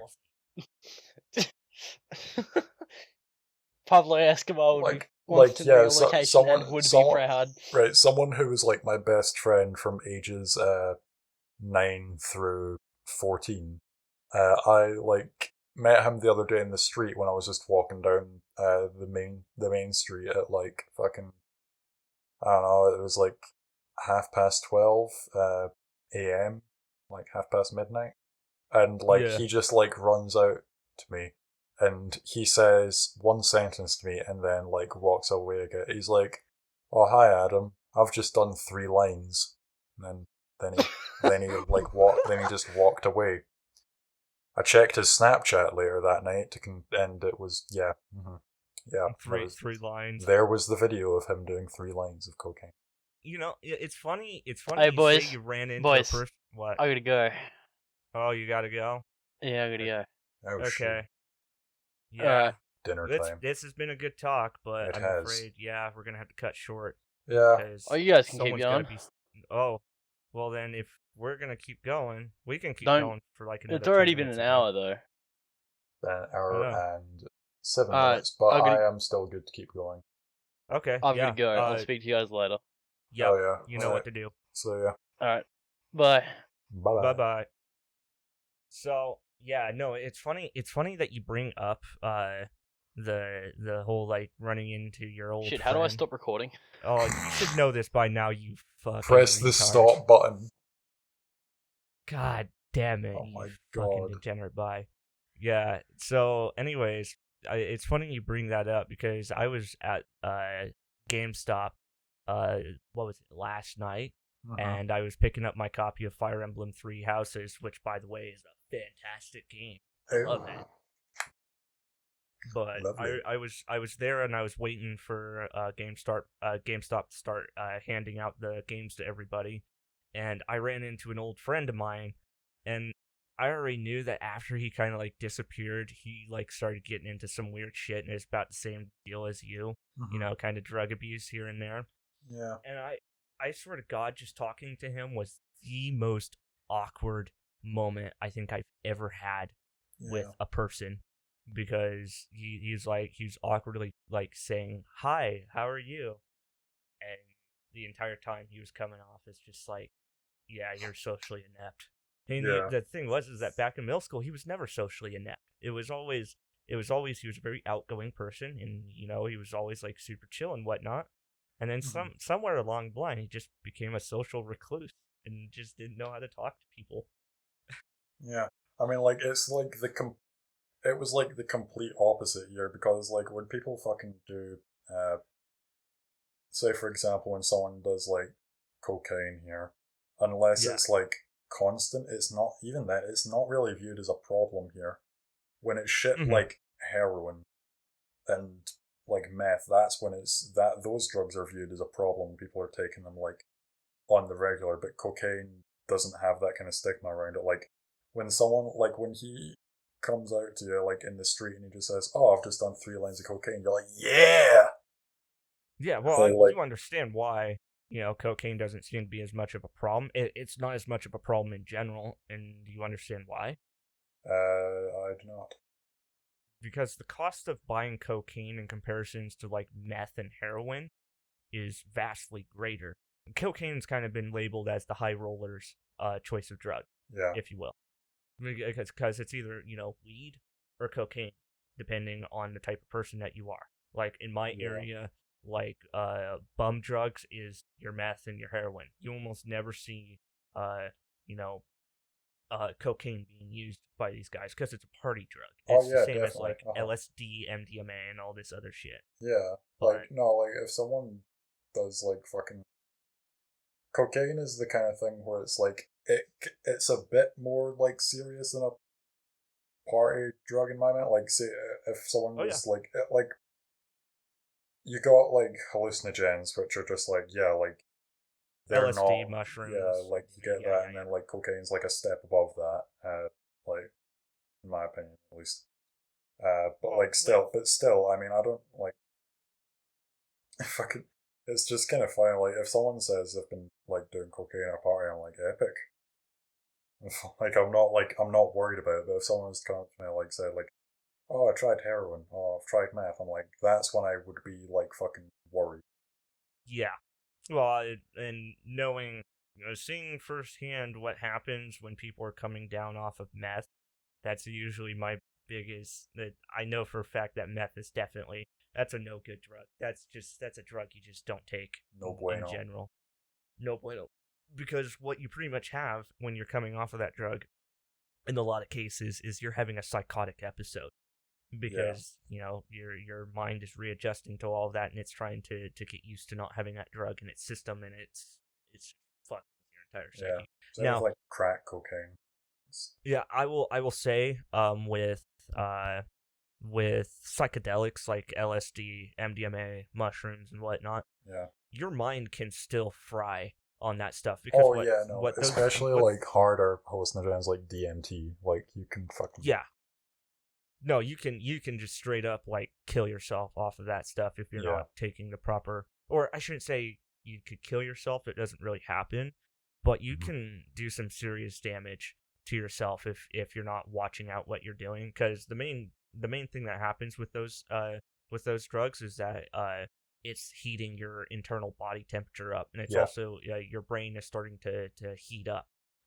Pablo Escobar Like, wants to yeah, be so- location someone- and would someone- be proud. Right, someone who was like my best friend from ages 9 through 14. I like met him the other day in the street when I was just walking down the main street at like fucking, I don't know, it was like 12:30 a.m., like 12:30 midnight, and like Yeah. he just like runs out to me and he says one sentence to me and then like walks away again. He's like, "Oh, hi Adam, I've just done 3 lines," and then he just walked away. I checked his Snapchat later that night and it was yeah, Three lines. there was the video of him doing 3 lines of cocaine. It's funny. It's Hey, funny you boys. say you ran into Boys. a person. What? I gotta go. Oh, you gotta go. Yeah, I gotta go. Oh Okay. shit, Yeah. dinner This time. It I'm has. afraid, we're gonna have to cut short. Yeah, 'Cause Oh, you guys can keep someone's gotta going. Oh, well then, if we're gonna keep going, we can keep Don't- going for like another. It's already 10 been minutes an again. hour though. an hour Yeah. and 7 Alright, minutes, but I'm gonna- I am still good to keep going. Okay. I'm yeah, gonna go. I'll speak to you guys later. Yeah. Oh yeah, You know what to do. So yeah, Alright. Bye. bye Bye bye. So yeah, no, it's funny. It's funny that you bring up the whole like running into your old. Shit, how do I friend. stop recording? Oh, you should know this by now. You fucking Press the retard. stop button. God damn it! Oh you my fucking God. degenerate bye. Yeah. So, anyways, it's funny you bring that up because I was at GameStop. What was it, last night? And I was picking up my copy of Fire Emblem 3 Houses, which, by the way, is a fantastic game. I love it. But Lovely. I was there and I was waiting for GameStop to start handing out the games to everybody, and I ran into an old friend of mine, and I already knew that after he kind of like disappeared, he like started getting into some weird shit, and it's about the same deal as you, you know, kind of drug abuse here and there. Yeah. And I swear to God, just talking to him was the most awkward moment I think I've ever had with a person, because he's awkwardly like saying, "Hi, how are you?" And the entire time he was coming off as just like, "Yeah, you're socially inept." And the thing was is that back in middle school, he was never socially inept. It was always he was a very outgoing person, and you know, he was always like super chill and whatnot. And then somewhere along the line, he just became a social recluse and just didn't know how to talk to people. Yeah. I mean, like, it's like it was like the complete opposite here, because like when people fucking do, say for example, when someone does like cocaine here, unless it's like constant, it's not even that. It's not really viewed as a problem here. When it's shit like heroin and like meth, that's when those drugs are viewed as a problem. People are taking them like on the regular, but cocaine doesn't have that kind of stigma around it. Like when someone, like when he comes out to you like in the street and he just says, "Oh, I've just done 3 lines of cocaine," you're like, "Yeah." Yeah, well, I do understand why, you know, cocaine doesn't seem to be as much of a problem. It's not as much of a problem in general, and do you understand why? I do not. Because the cost of buying cocaine in comparisons to like meth and heroin is vastly greater. Cocaine's kind of been labeled as the high rollers' choice of drug, if you will, because it's either, you know, weed or cocaine, depending on the type of person that you are. Like in my area, like bum drugs is your meth and your heroin. You almost never see, you know, cocaine being used by these guys because it's a party drug. It's the same as like LSD, MDMA, and all this other shit. Yeah, like no, like if someone does like fucking cocaine is the kind of thing where it's like it's a bit more like serious than a party drug in my mind. Like, say if someone was like you got like hallucinogens, which are just like like they're LSD, not mushrooms. like you get that, and then like cocaine's like a step above that. Like in my opinion, at least. But like still, I mean, I don't like. Fucking, it's just kind of funny. Like if someone says they've been like doing cocaine at a party, I'm like epic. Like I'm not worried about it. But if someone was to come up to me like said like, "Oh, I tried heroin. Oh, I've tried meth," I'm like, that's when I would be like fucking worried. Yeah. Well, and knowing, you know, seeing firsthand what happens when people are coming down off of meth, that's usually my biggest. That I know for a fact that meth is definitely, that's a no good drug. That's a drug you just don't take. No bueno. In general. No bueno. Because what you pretty much have when you're coming off of that drug, in a lot of cases, is you're having a psychotic episode. Because you know your mind is readjusting to all of that, and it's trying to get used to not having that drug in its system, and it's fucking your entire psyche. So now, like crack cocaine. Yeah, I will say with psychedelics like LSD, MDMA, mushrooms, and whatnot, your mind can still fry on that stuff. Because especially like harder hallucinogens like DMT, like you can fucking No, you can just straight up like kill yourself off of that stuff if you're not taking the proper, or I shouldn't say you could kill yourself, it doesn't really happen, but you can do some serious damage to yourself if you're not watching out what you're doing, because the main thing that happens with those drugs is that it's heating your internal body temperature up, and it's also your brain is starting to heat up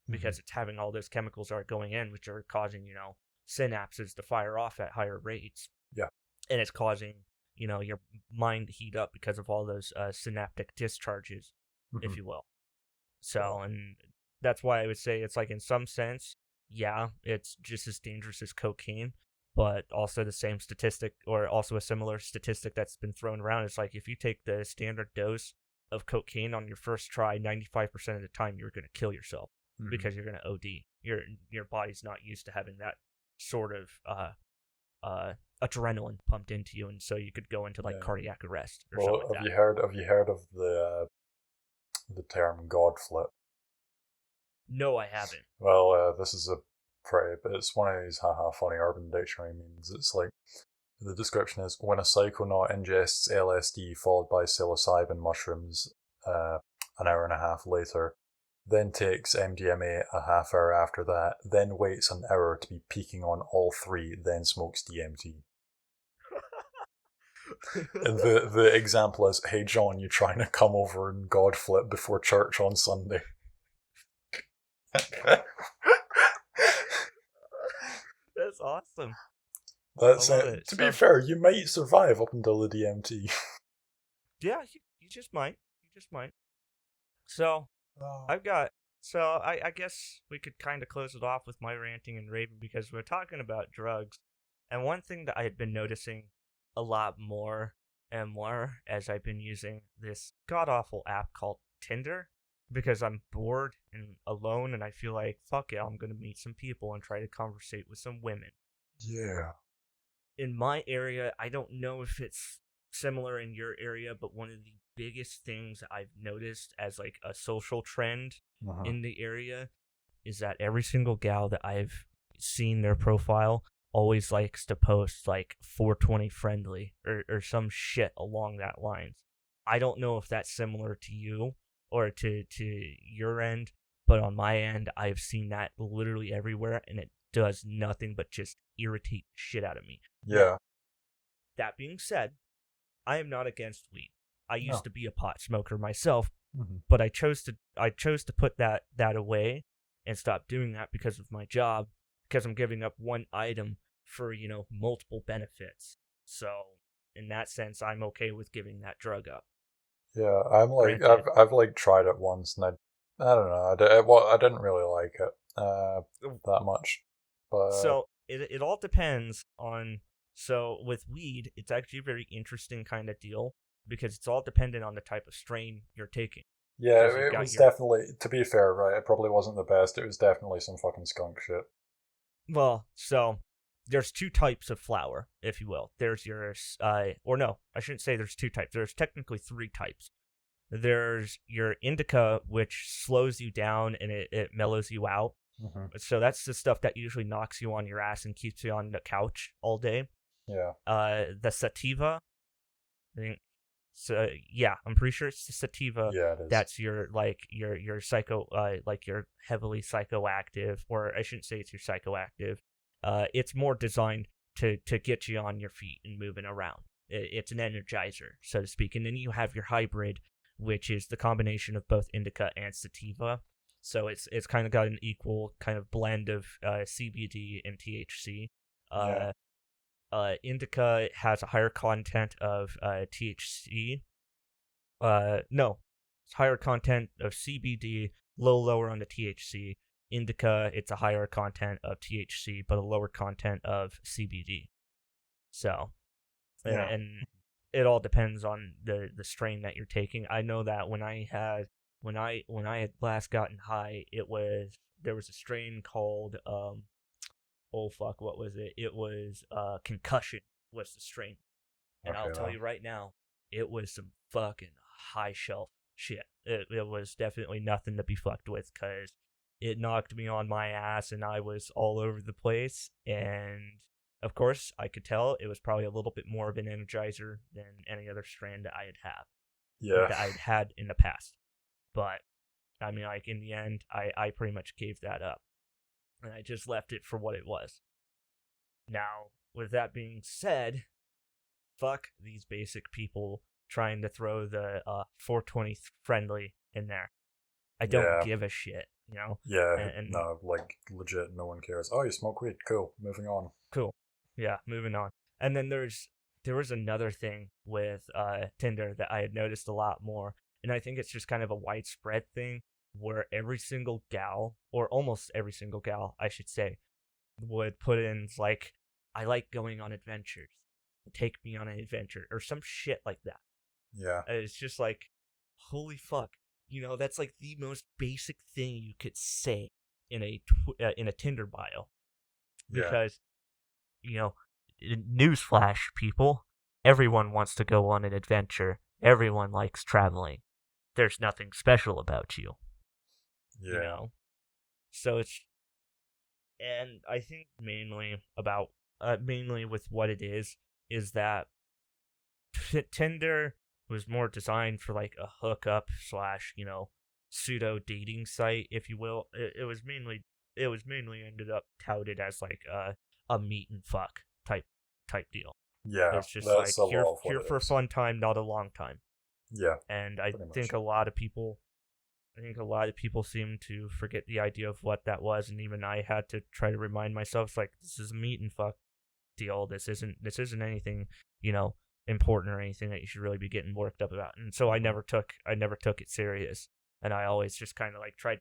because it's having all those chemicals are going in, which are causing, you know, synapses to fire off at higher rates. Yeah. And it's causing, you know, your mind to heat up because of all those synaptic discharges, if you will. So, and that's why I would say it's like, in some sense, it's just as dangerous as cocaine, but also the same statistic, or also a similar statistic that's been thrown around. It's like, if you take the standard dose of cocaine on your first try, 95% of the time you're going to kill yourself because you're going to OD. Your body's not used to having that sort of adrenaline pumped into you, and so you could go into like cardiac arrest or something like have that. you heard of the term God flip? No, I haven't. Well, this is it's one of these haha funny Urban Dictionary memes. It's like, the description is, when a psychonaut ingests LSD followed by psilocybin mushrooms an hour and a half later, then takes MDMA a half hour after that, then waits an hour to be peaking on all three, then smokes DMT. And the example is, hey John, you trying to come over and God flip before church on Sunday? That's awesome. That's it. To be fair, you might survive up until the DMT. Yeah, you just might. You just might. So, I guess we could kind of close it off with my ranting and raving, because we're talking about drugs. And one thing that I had been noticing a lot more and more as I've been using this god-awful app called Tinder, because I'm bored and alone, and I feel like, fuck it, I'm going to meet some people and try to conversate with some women. Yeah. In my area, I don't know if it's similar in your area, but one of the biggest things I've noticed as like a social trend in the area is that every single gal that I've seen their profile always likes to post like 420 friendly or some shit along that lines. I don't know if that's similar to you or to your end, but on my end, I've seen that literally everywhere, and it does nothing but just irritate the shit out of me. Yeah. Now, that being said, I am not against weed. I used to be a pot smoker myself, but I chose to put that away and stop doing that because of my job, because I'm giving up one item for, multiple benefits. So, in that sense, I'm okay with giving that drug up. Yeah, I'm like, I've like tried it once, and I don't know, I didn't really like it that much. But so it all depends on. So with weed, it's actually a very interesting kind of deal, because it's all dependent on the type of strain you're taking. Yeah, it was definitely, to be fair, right, it probably wasn't the best. It was definitely some fucking skunk shit. Well, so there's two types of flower, if you will. There's your, or no, I shouldn't say there's two types. There's technically three types. There's your indica, which slows you down and it mellows you out. So that's the stuff that usually knocks you on your ass and keeps you on the couch all day. Yeah. The sativa, so yeah, I'm pretty sure it's the sativa. Yeah, it is. That's your psycho, like your heavily psychoactive, or I shouldn't say it's your psychoactive. It's more designed to get you on your feet and moving around. It's an energizer, so to speak. And then you have your hybrid, which is the combination of both indica and sativa. So it's kind of got an equal kind of blend of CBD and THC. Indica has a higher content of THC. No, it's higher content of CBD, lower on the THC. Indica, it's a higher content of THC, but a lower content of CBD. So, and it all depends on the strain that you're taking. I know that when I had last gotten high, there was a strain called what was it? It was Concussion was the strain. And I'll tell you right now, it was some fucking high shelf shit. It was definitely nothing to be fucked with, because it knocked me on my ass and I was all over the place. And of course, I could tell it was probably a little bit more of an energizer than any other strain that I'd had in the past. But I mean, like, in the end, I pretty much gave that up, and I just left it for what it was. Now, with that being said, fuck these basic people trying to throw the 420 friendly in there. I don't give a shit, Yeah, and no, like, legit, no one cares. Oh, you smoke weed? Cool. Moving on. Cool. Yeah, moving on. And then there was another thing with Tinder that I had noticed a lot more, and I think it's just kind of a widespread thing, where every single gal, or almost every single gal, I should say, would put in, like, I like going on adventures. Take me on an adventure, or some shit like that. Yeah. And it's just like, holy fuck. That's like the most basic thing you could say in a Tinder bio. Because, newsflash, people. Everyone wants to go on an adventure. Everyone likes traveling. There's nothing special about you. Yeah. You know? So it's... And I think mainly with what it is that Tinder was more designed for like a hookup / pseudo dating site, if you will. It was mainly ended up touted as like a meet and fuck type deal. Yeah, It's just that's like a here lot of what it for a is. fun time, not a long time. Yeah, And I pretty think much. a lot of people seem to forget the idea of what that was, and even I had to try to remind myself, it's like, this is a meet and fuck deal. This isn't anything, important or anything that you should really be getting worked up about. And so I never took it serious, and I always just kind of like tried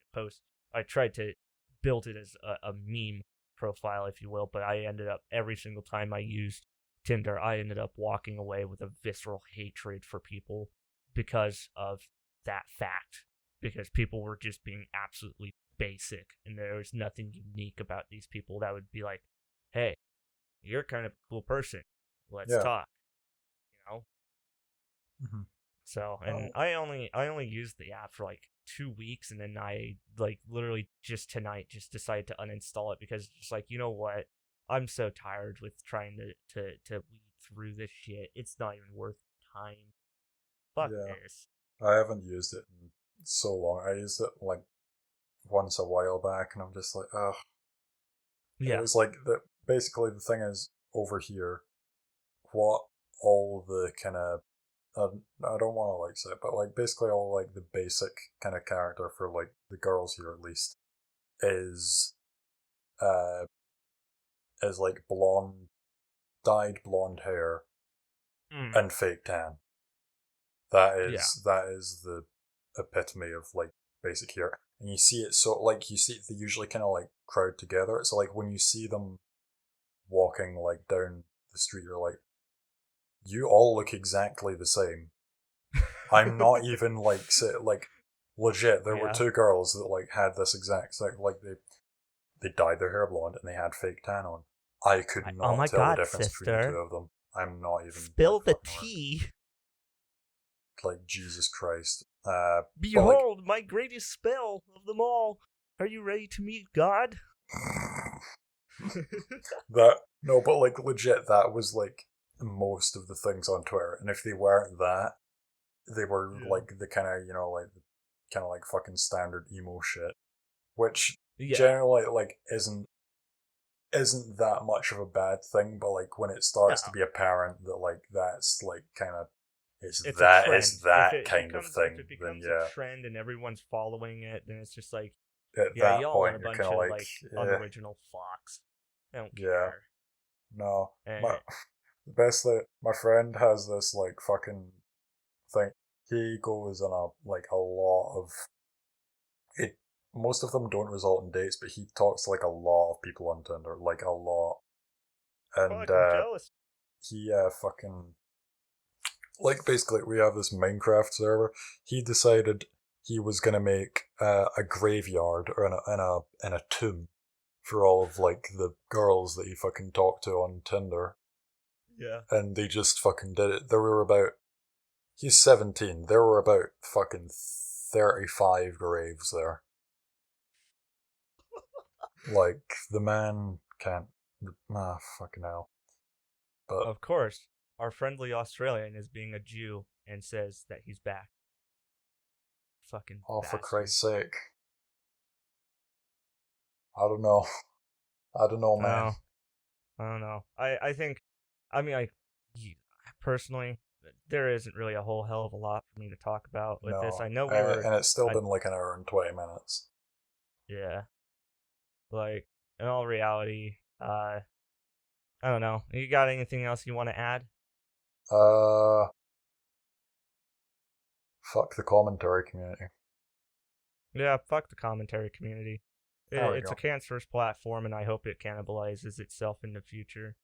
to build it as a meme profile, if you will, but I ended up, every single time I used Tinder, I ended up walking away with a visceral hatred for people because of that fact, because people were just being absolutely basic, and there was nothing unique about these people that would be like, hey, you're kind of a cool person, let's talk, Mm-hmm. So, and I only used the app for like 2 weeks, and then I like literally just tonight just decided to uninstall it, because it's just like, you know what, I'm so tired with trying to weed through this shit. It's not even worth time. Fuck this. I haven't used it in so long. I used it like once a while back, and I'm just like, ugh. Yeah. It was like basically the thing is, over here, what all the kind of, I don't want to like say it, but like basically all like the basic kind of character for like the girls here, at least, is like dyed blonde hair and fake tan. That is the epitome of like basic here. And you see it, so like you see they usually kind of like crowd together. So like when you see them walking like down the street, you're like, you all look exactly the same. I'm not even like legit. There were two girls that like had this exact like they dyed their hair blonde and they had fake tan on. I could not tell the difference between the two of them. I'm not even spill the tea. Like, Jesus Christ. Behold, my greatest spell of them all. Are you ready to meet God? But like legit, that was like most of the things on Twitter, and if they weren't that, they were like the kind of like fucking standard emo shit, which generally like isn't that much of a bad thing, but like when it starts to be apparent that like that's like kind of it's that kind of thing, if it then becomes a trend and everyone's following it, then it's just like, at that y'all point are a you're bunch kind of of like unoriginal fucks. I don't care. Yeah. No. The best that my friend has this like fucking thing. He goes on a lot of it. Most of them don't result in dates, but he talks to like a lot of people on Tinder, like a lot. And I'm jealous. he fucking like basically we have this Minecraft server. He decided he was gonna make a graveyard or in a tomb for all of like the girls that he fucking talked to on Tinder. Yeah. And they just fucking did it. He's 17. There were about fucking 35 graves there. Like, the man can't. Fucking hell. But of course, our friendly Australian is being a Jew and says that he's back. Fucking oh, bastard. for Christ's sake. I don't know, man. I don't know. I think, personally, there isn't really a whole hell of a lot for me to talk about with this. I know and it's still been like an hour and 20 minutes. Yeah. Like, in all reality, I don't know. You got anything else you want to add? Fuck the commentary community. Yeah, fuck the commentary community. It's go. a cancerous platform, and I hope it cannibalizes itself in the future.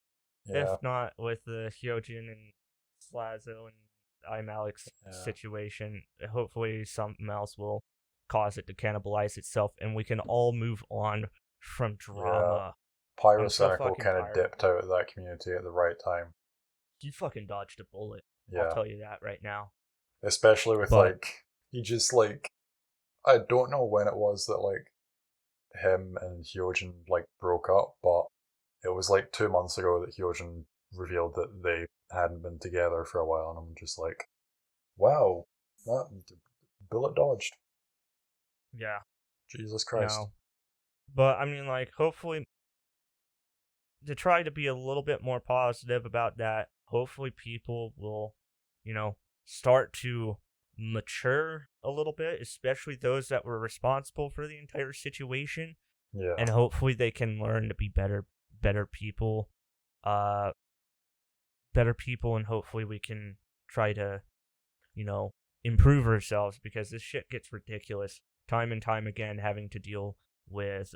Yeah. If not, with the Hyojin and Slazo and iMalik's situation, hopefully something else will cause it to cannibalize itself, and we can all move on from drama. Pyrocynical fucking kind of tired dipped of it. out of that community at the right time. You fucking dodged a bullet. Yeah. I'll tell you that right now. Especially with, But- he just, I don't know when it was that, him and Hyojin, broke up, but it was, 2 months ago that Hyojin revealed that they hadn't been together for a while, and I'm just like, wow, that bullet dodged. Yeah. Jesus Christ. No. But, I mean, hopefully, to try to be a little bit more positive about that, hopefully people will, start to mature a little bit, especially those that were responsible for the entire situation. Yeah. And hopefully they can learn to be better people. And hopefully we can try to, improve ourselves, because this shit gets ridiculous time and time again, having to deal with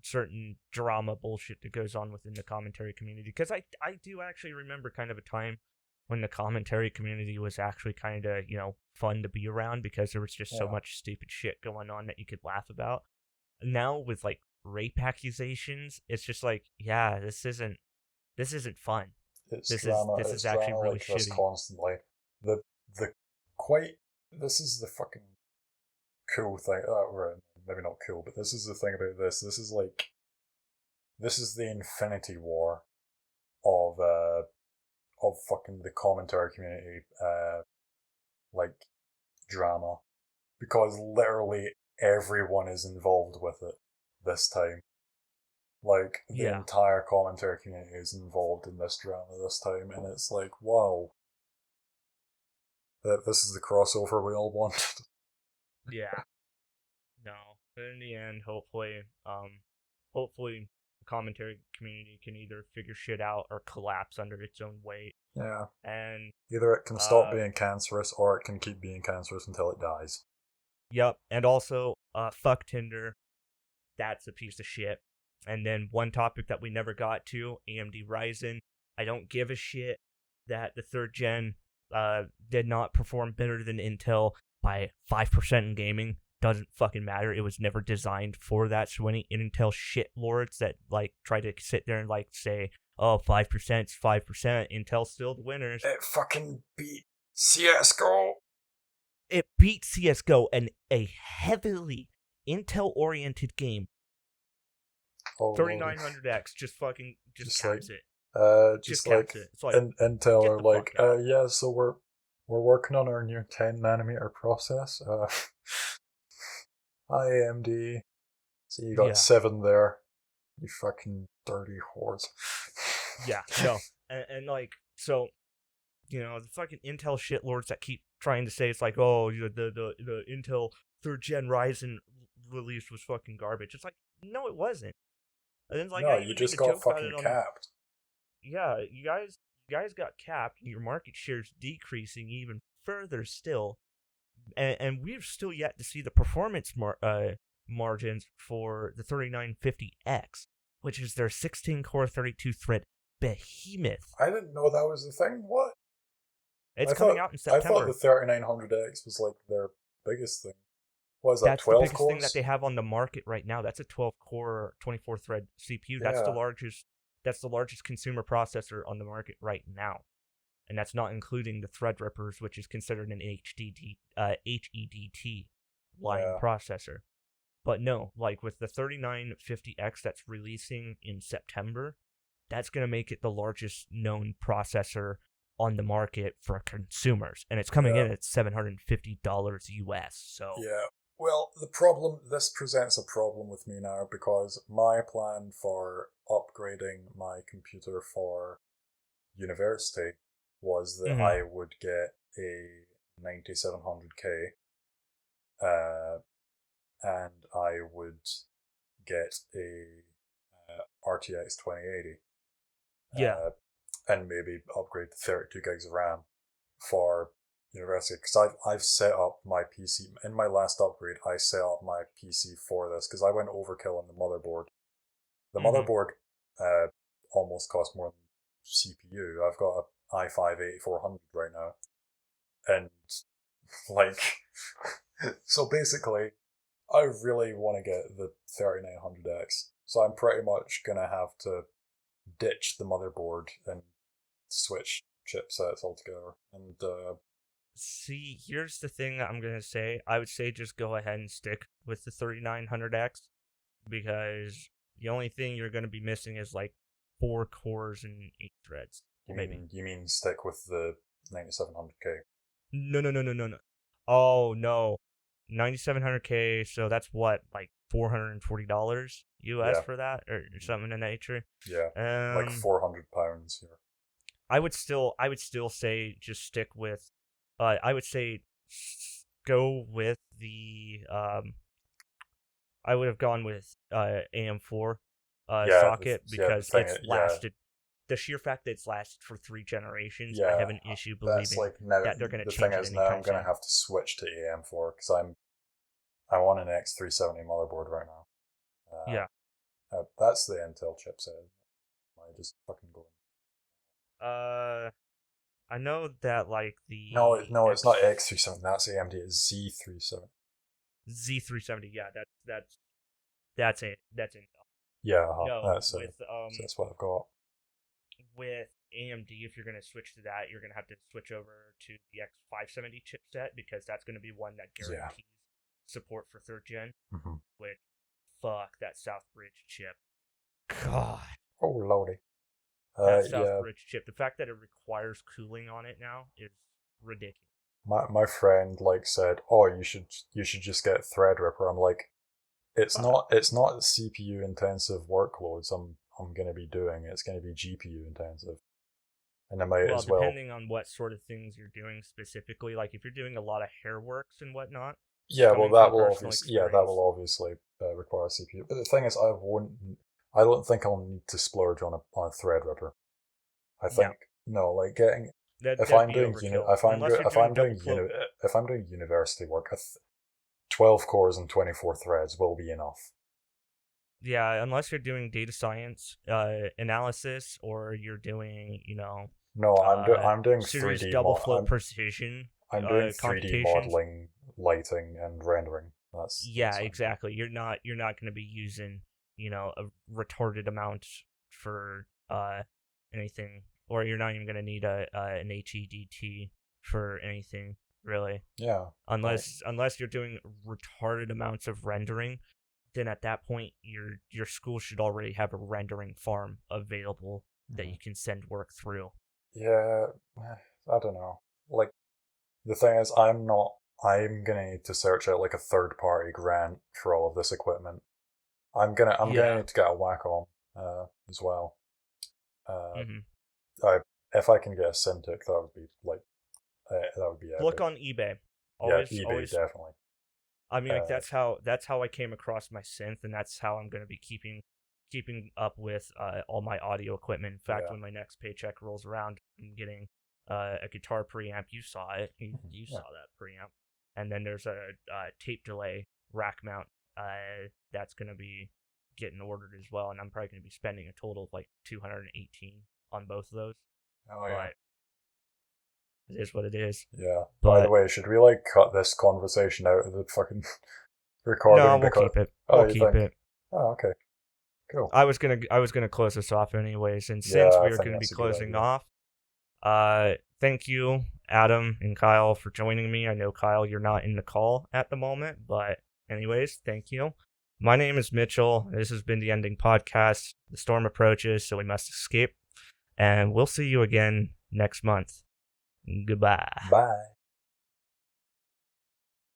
certain drama bullshit that goes on within the commentary community. Because I do actually remember kind of a time when the commentary community was actually kind of, fun to be around, because there was just so much stupid shit going on that you could laugh about. Now with rape accusations, it's just this isn't fun. This is actually drama really shitty. Constantly. This is the fucking cool thing. Maybe not cool, but this is the thing about this. This is the Infinity War of fucking the commentary community, drama, because literally everyone is involved with it this time. The entire commentary community is involved in this drama this time, and it's wow. This is the crossover we all wanted. Yeah. No. But in the end, hopefully the commentary community can either figure shit out or collapse under its own weight. Yeah. And either it can stop being cancerous, or it can keep being cancerous until it dies. Yep. And also, fuck Tinder. That's a piece of shit. And then one topic that we never got to, AMD Ryzen. I don't give a shit that the 3rd gen did not perform better than Intel by 5% in gaming. Doesn't fucking matter. It was never designed for that. So any Intel shitlords that try to sit there and say, oh, 5%'s 5%, Intel's still the winners. It fucking beat CSGO. It beat CSGO, and a heavily Intel-oriented game. 3900X just caps it. Just caps it. It's Intel are yeah, so we're working on our new 10nm process. Hi AMD. So you got 7 there. You fucking dirty whores. Yeah, no. And so, the fucking Intel shitlords that keep trying to say it's oh, the Intel 3rd gen Ryzen release was fucking garbage. It's no, it wasn't. And then no, you just got fucking capped. Yeah, you guys got capped, and your market share's decreasing even further still. And we've still yet to see the performance margins for the 3950X, which is their 16-core, 32-thread behemoth. I didn't know that was the thing. What? It's coming out in September. I thought the 3900X was their biggest thing. What is that, That's 12 the biggest cores? thing that they have on the market right now. That's a 12-core, 24-thread CPU. That's the largest. That's the largest consumer processor on the market right now, and that's not including the Threadrippers, which is considered an HEDT line processor. But no, with the 3950X that's releasing in September, that's going to make it the largest known processor on the market for consumers, and it's coming in at $750 US. So yeah. Well, this presents a problem with me now, because my plan for upgrading my computer for university was that I would get a 9700K, and I would get a RTX 2080. Yeah. And maybe upgrade to 32 gigs of RAM for university, because I've set up my PC in my last upgrade. I set up my PC for this because I went overkill on the motherboard. The motherboard almost cost more than CPU. I've got an i5-8400 right now, and so basically, I really want to get the 3900X So I'm pretty much gonna have to ditch the motherboard and switch chipsets altogether. And See, here's the thing that I'm gonna say. I would say just go ahead and stick with the 3900X because the only thing you're gonna be missing is like 4 cores and 8 threads. you mean stick with the 9700K? No. Oh no, 9700K. So that's what, like $440 US for that, or something in that nature. Yeah, like £400 here. I would still say just stick with. I would say go with the. I would have gone with AM4 socket because it's lasted. The sheer fact that it's lasted for 3 generations, I have an issue believing that they're going to change it. The thing is, now I'm going to have to switch to AM4 because I'm on an X370 motherboard right now. That's the Intel chipset. I just fucking go. I know that like the no, it's not X370. That's AMD. It's Z370. Z370. Yeah, that's Intel. Yeah, No, that's what I've got. With AMD, if you're going to switch to that, you're going to have to switch over to the X570 chipset because that's going to be one that guarantees support for 3rd gen. Mm-hmm. Which, fuck that Southbridge chip. God. Oh lordy. That Southbridge chip. The fact that it requires cooling on it now is ridiculous. My friend said, "Oh, you should just get Threadripper." I'm like, it's not CPU intensive workloads I'm going to be doing. It's going to be GPU intensive. And I might as well. Depending on what sort of things you're doing specifically, like if you're doing a lot of hair works and whatnot. Yeah, well, that will obviously require CPU. But the thing is, I don't think I'll need to splurge on a Threadripper. I think getting if I'm doing university work, 12 cores and 24 threads will be enough. Yeah, unless you're doing data science analysis or you're doing, No, I'm doing series 3D double flow precision. I'm doing 3D modeling, lighting, and rendering. That's exactly. You're not going to be using a retarded amount for anything, or you're not even going to need an HEDT for anything really. Yeah. Unless you're doing retarded amounts of rendering, then at that point your school should already have a rendering farm available that you can send work through. Yeah, I don't know. The thing is, I'm gonna need to search out a third-party grant for all of this equipment. I'm gonna need to get a Wacom as well. If I can get a Cintiq, that would be epic. Look on eBay. eBay definitely. I mean, that's how I came across my synth, and that's how I'm gonna be keeping up with all my audio equipment. In fact, when my next paycheck rolls around, I'm getting a guitar preamp. You saw it. You saw that preamp. And then there's a tape delay rack mount that's going to be getting ordered as well. And I'm probably going to be spending a total of $218 on both of those. Oh, yeah. But it is what it is. Yeah. By the way, should we cut this conversation out of the fucking recording? No, we'll keep it. We'll keep it. Oh, okay. Cool. I was gonna close this off anyways, and since we are going to be closing off, thank you, Adam and Kyle, for joining me. I know, Kyle, you're not in the call at the moment, but anyways, thank you. My name is Mitchell. This has been the Ending Podcast. The storm approaches, so we must escape, and we'll see you again next month. Goodbye. Bye.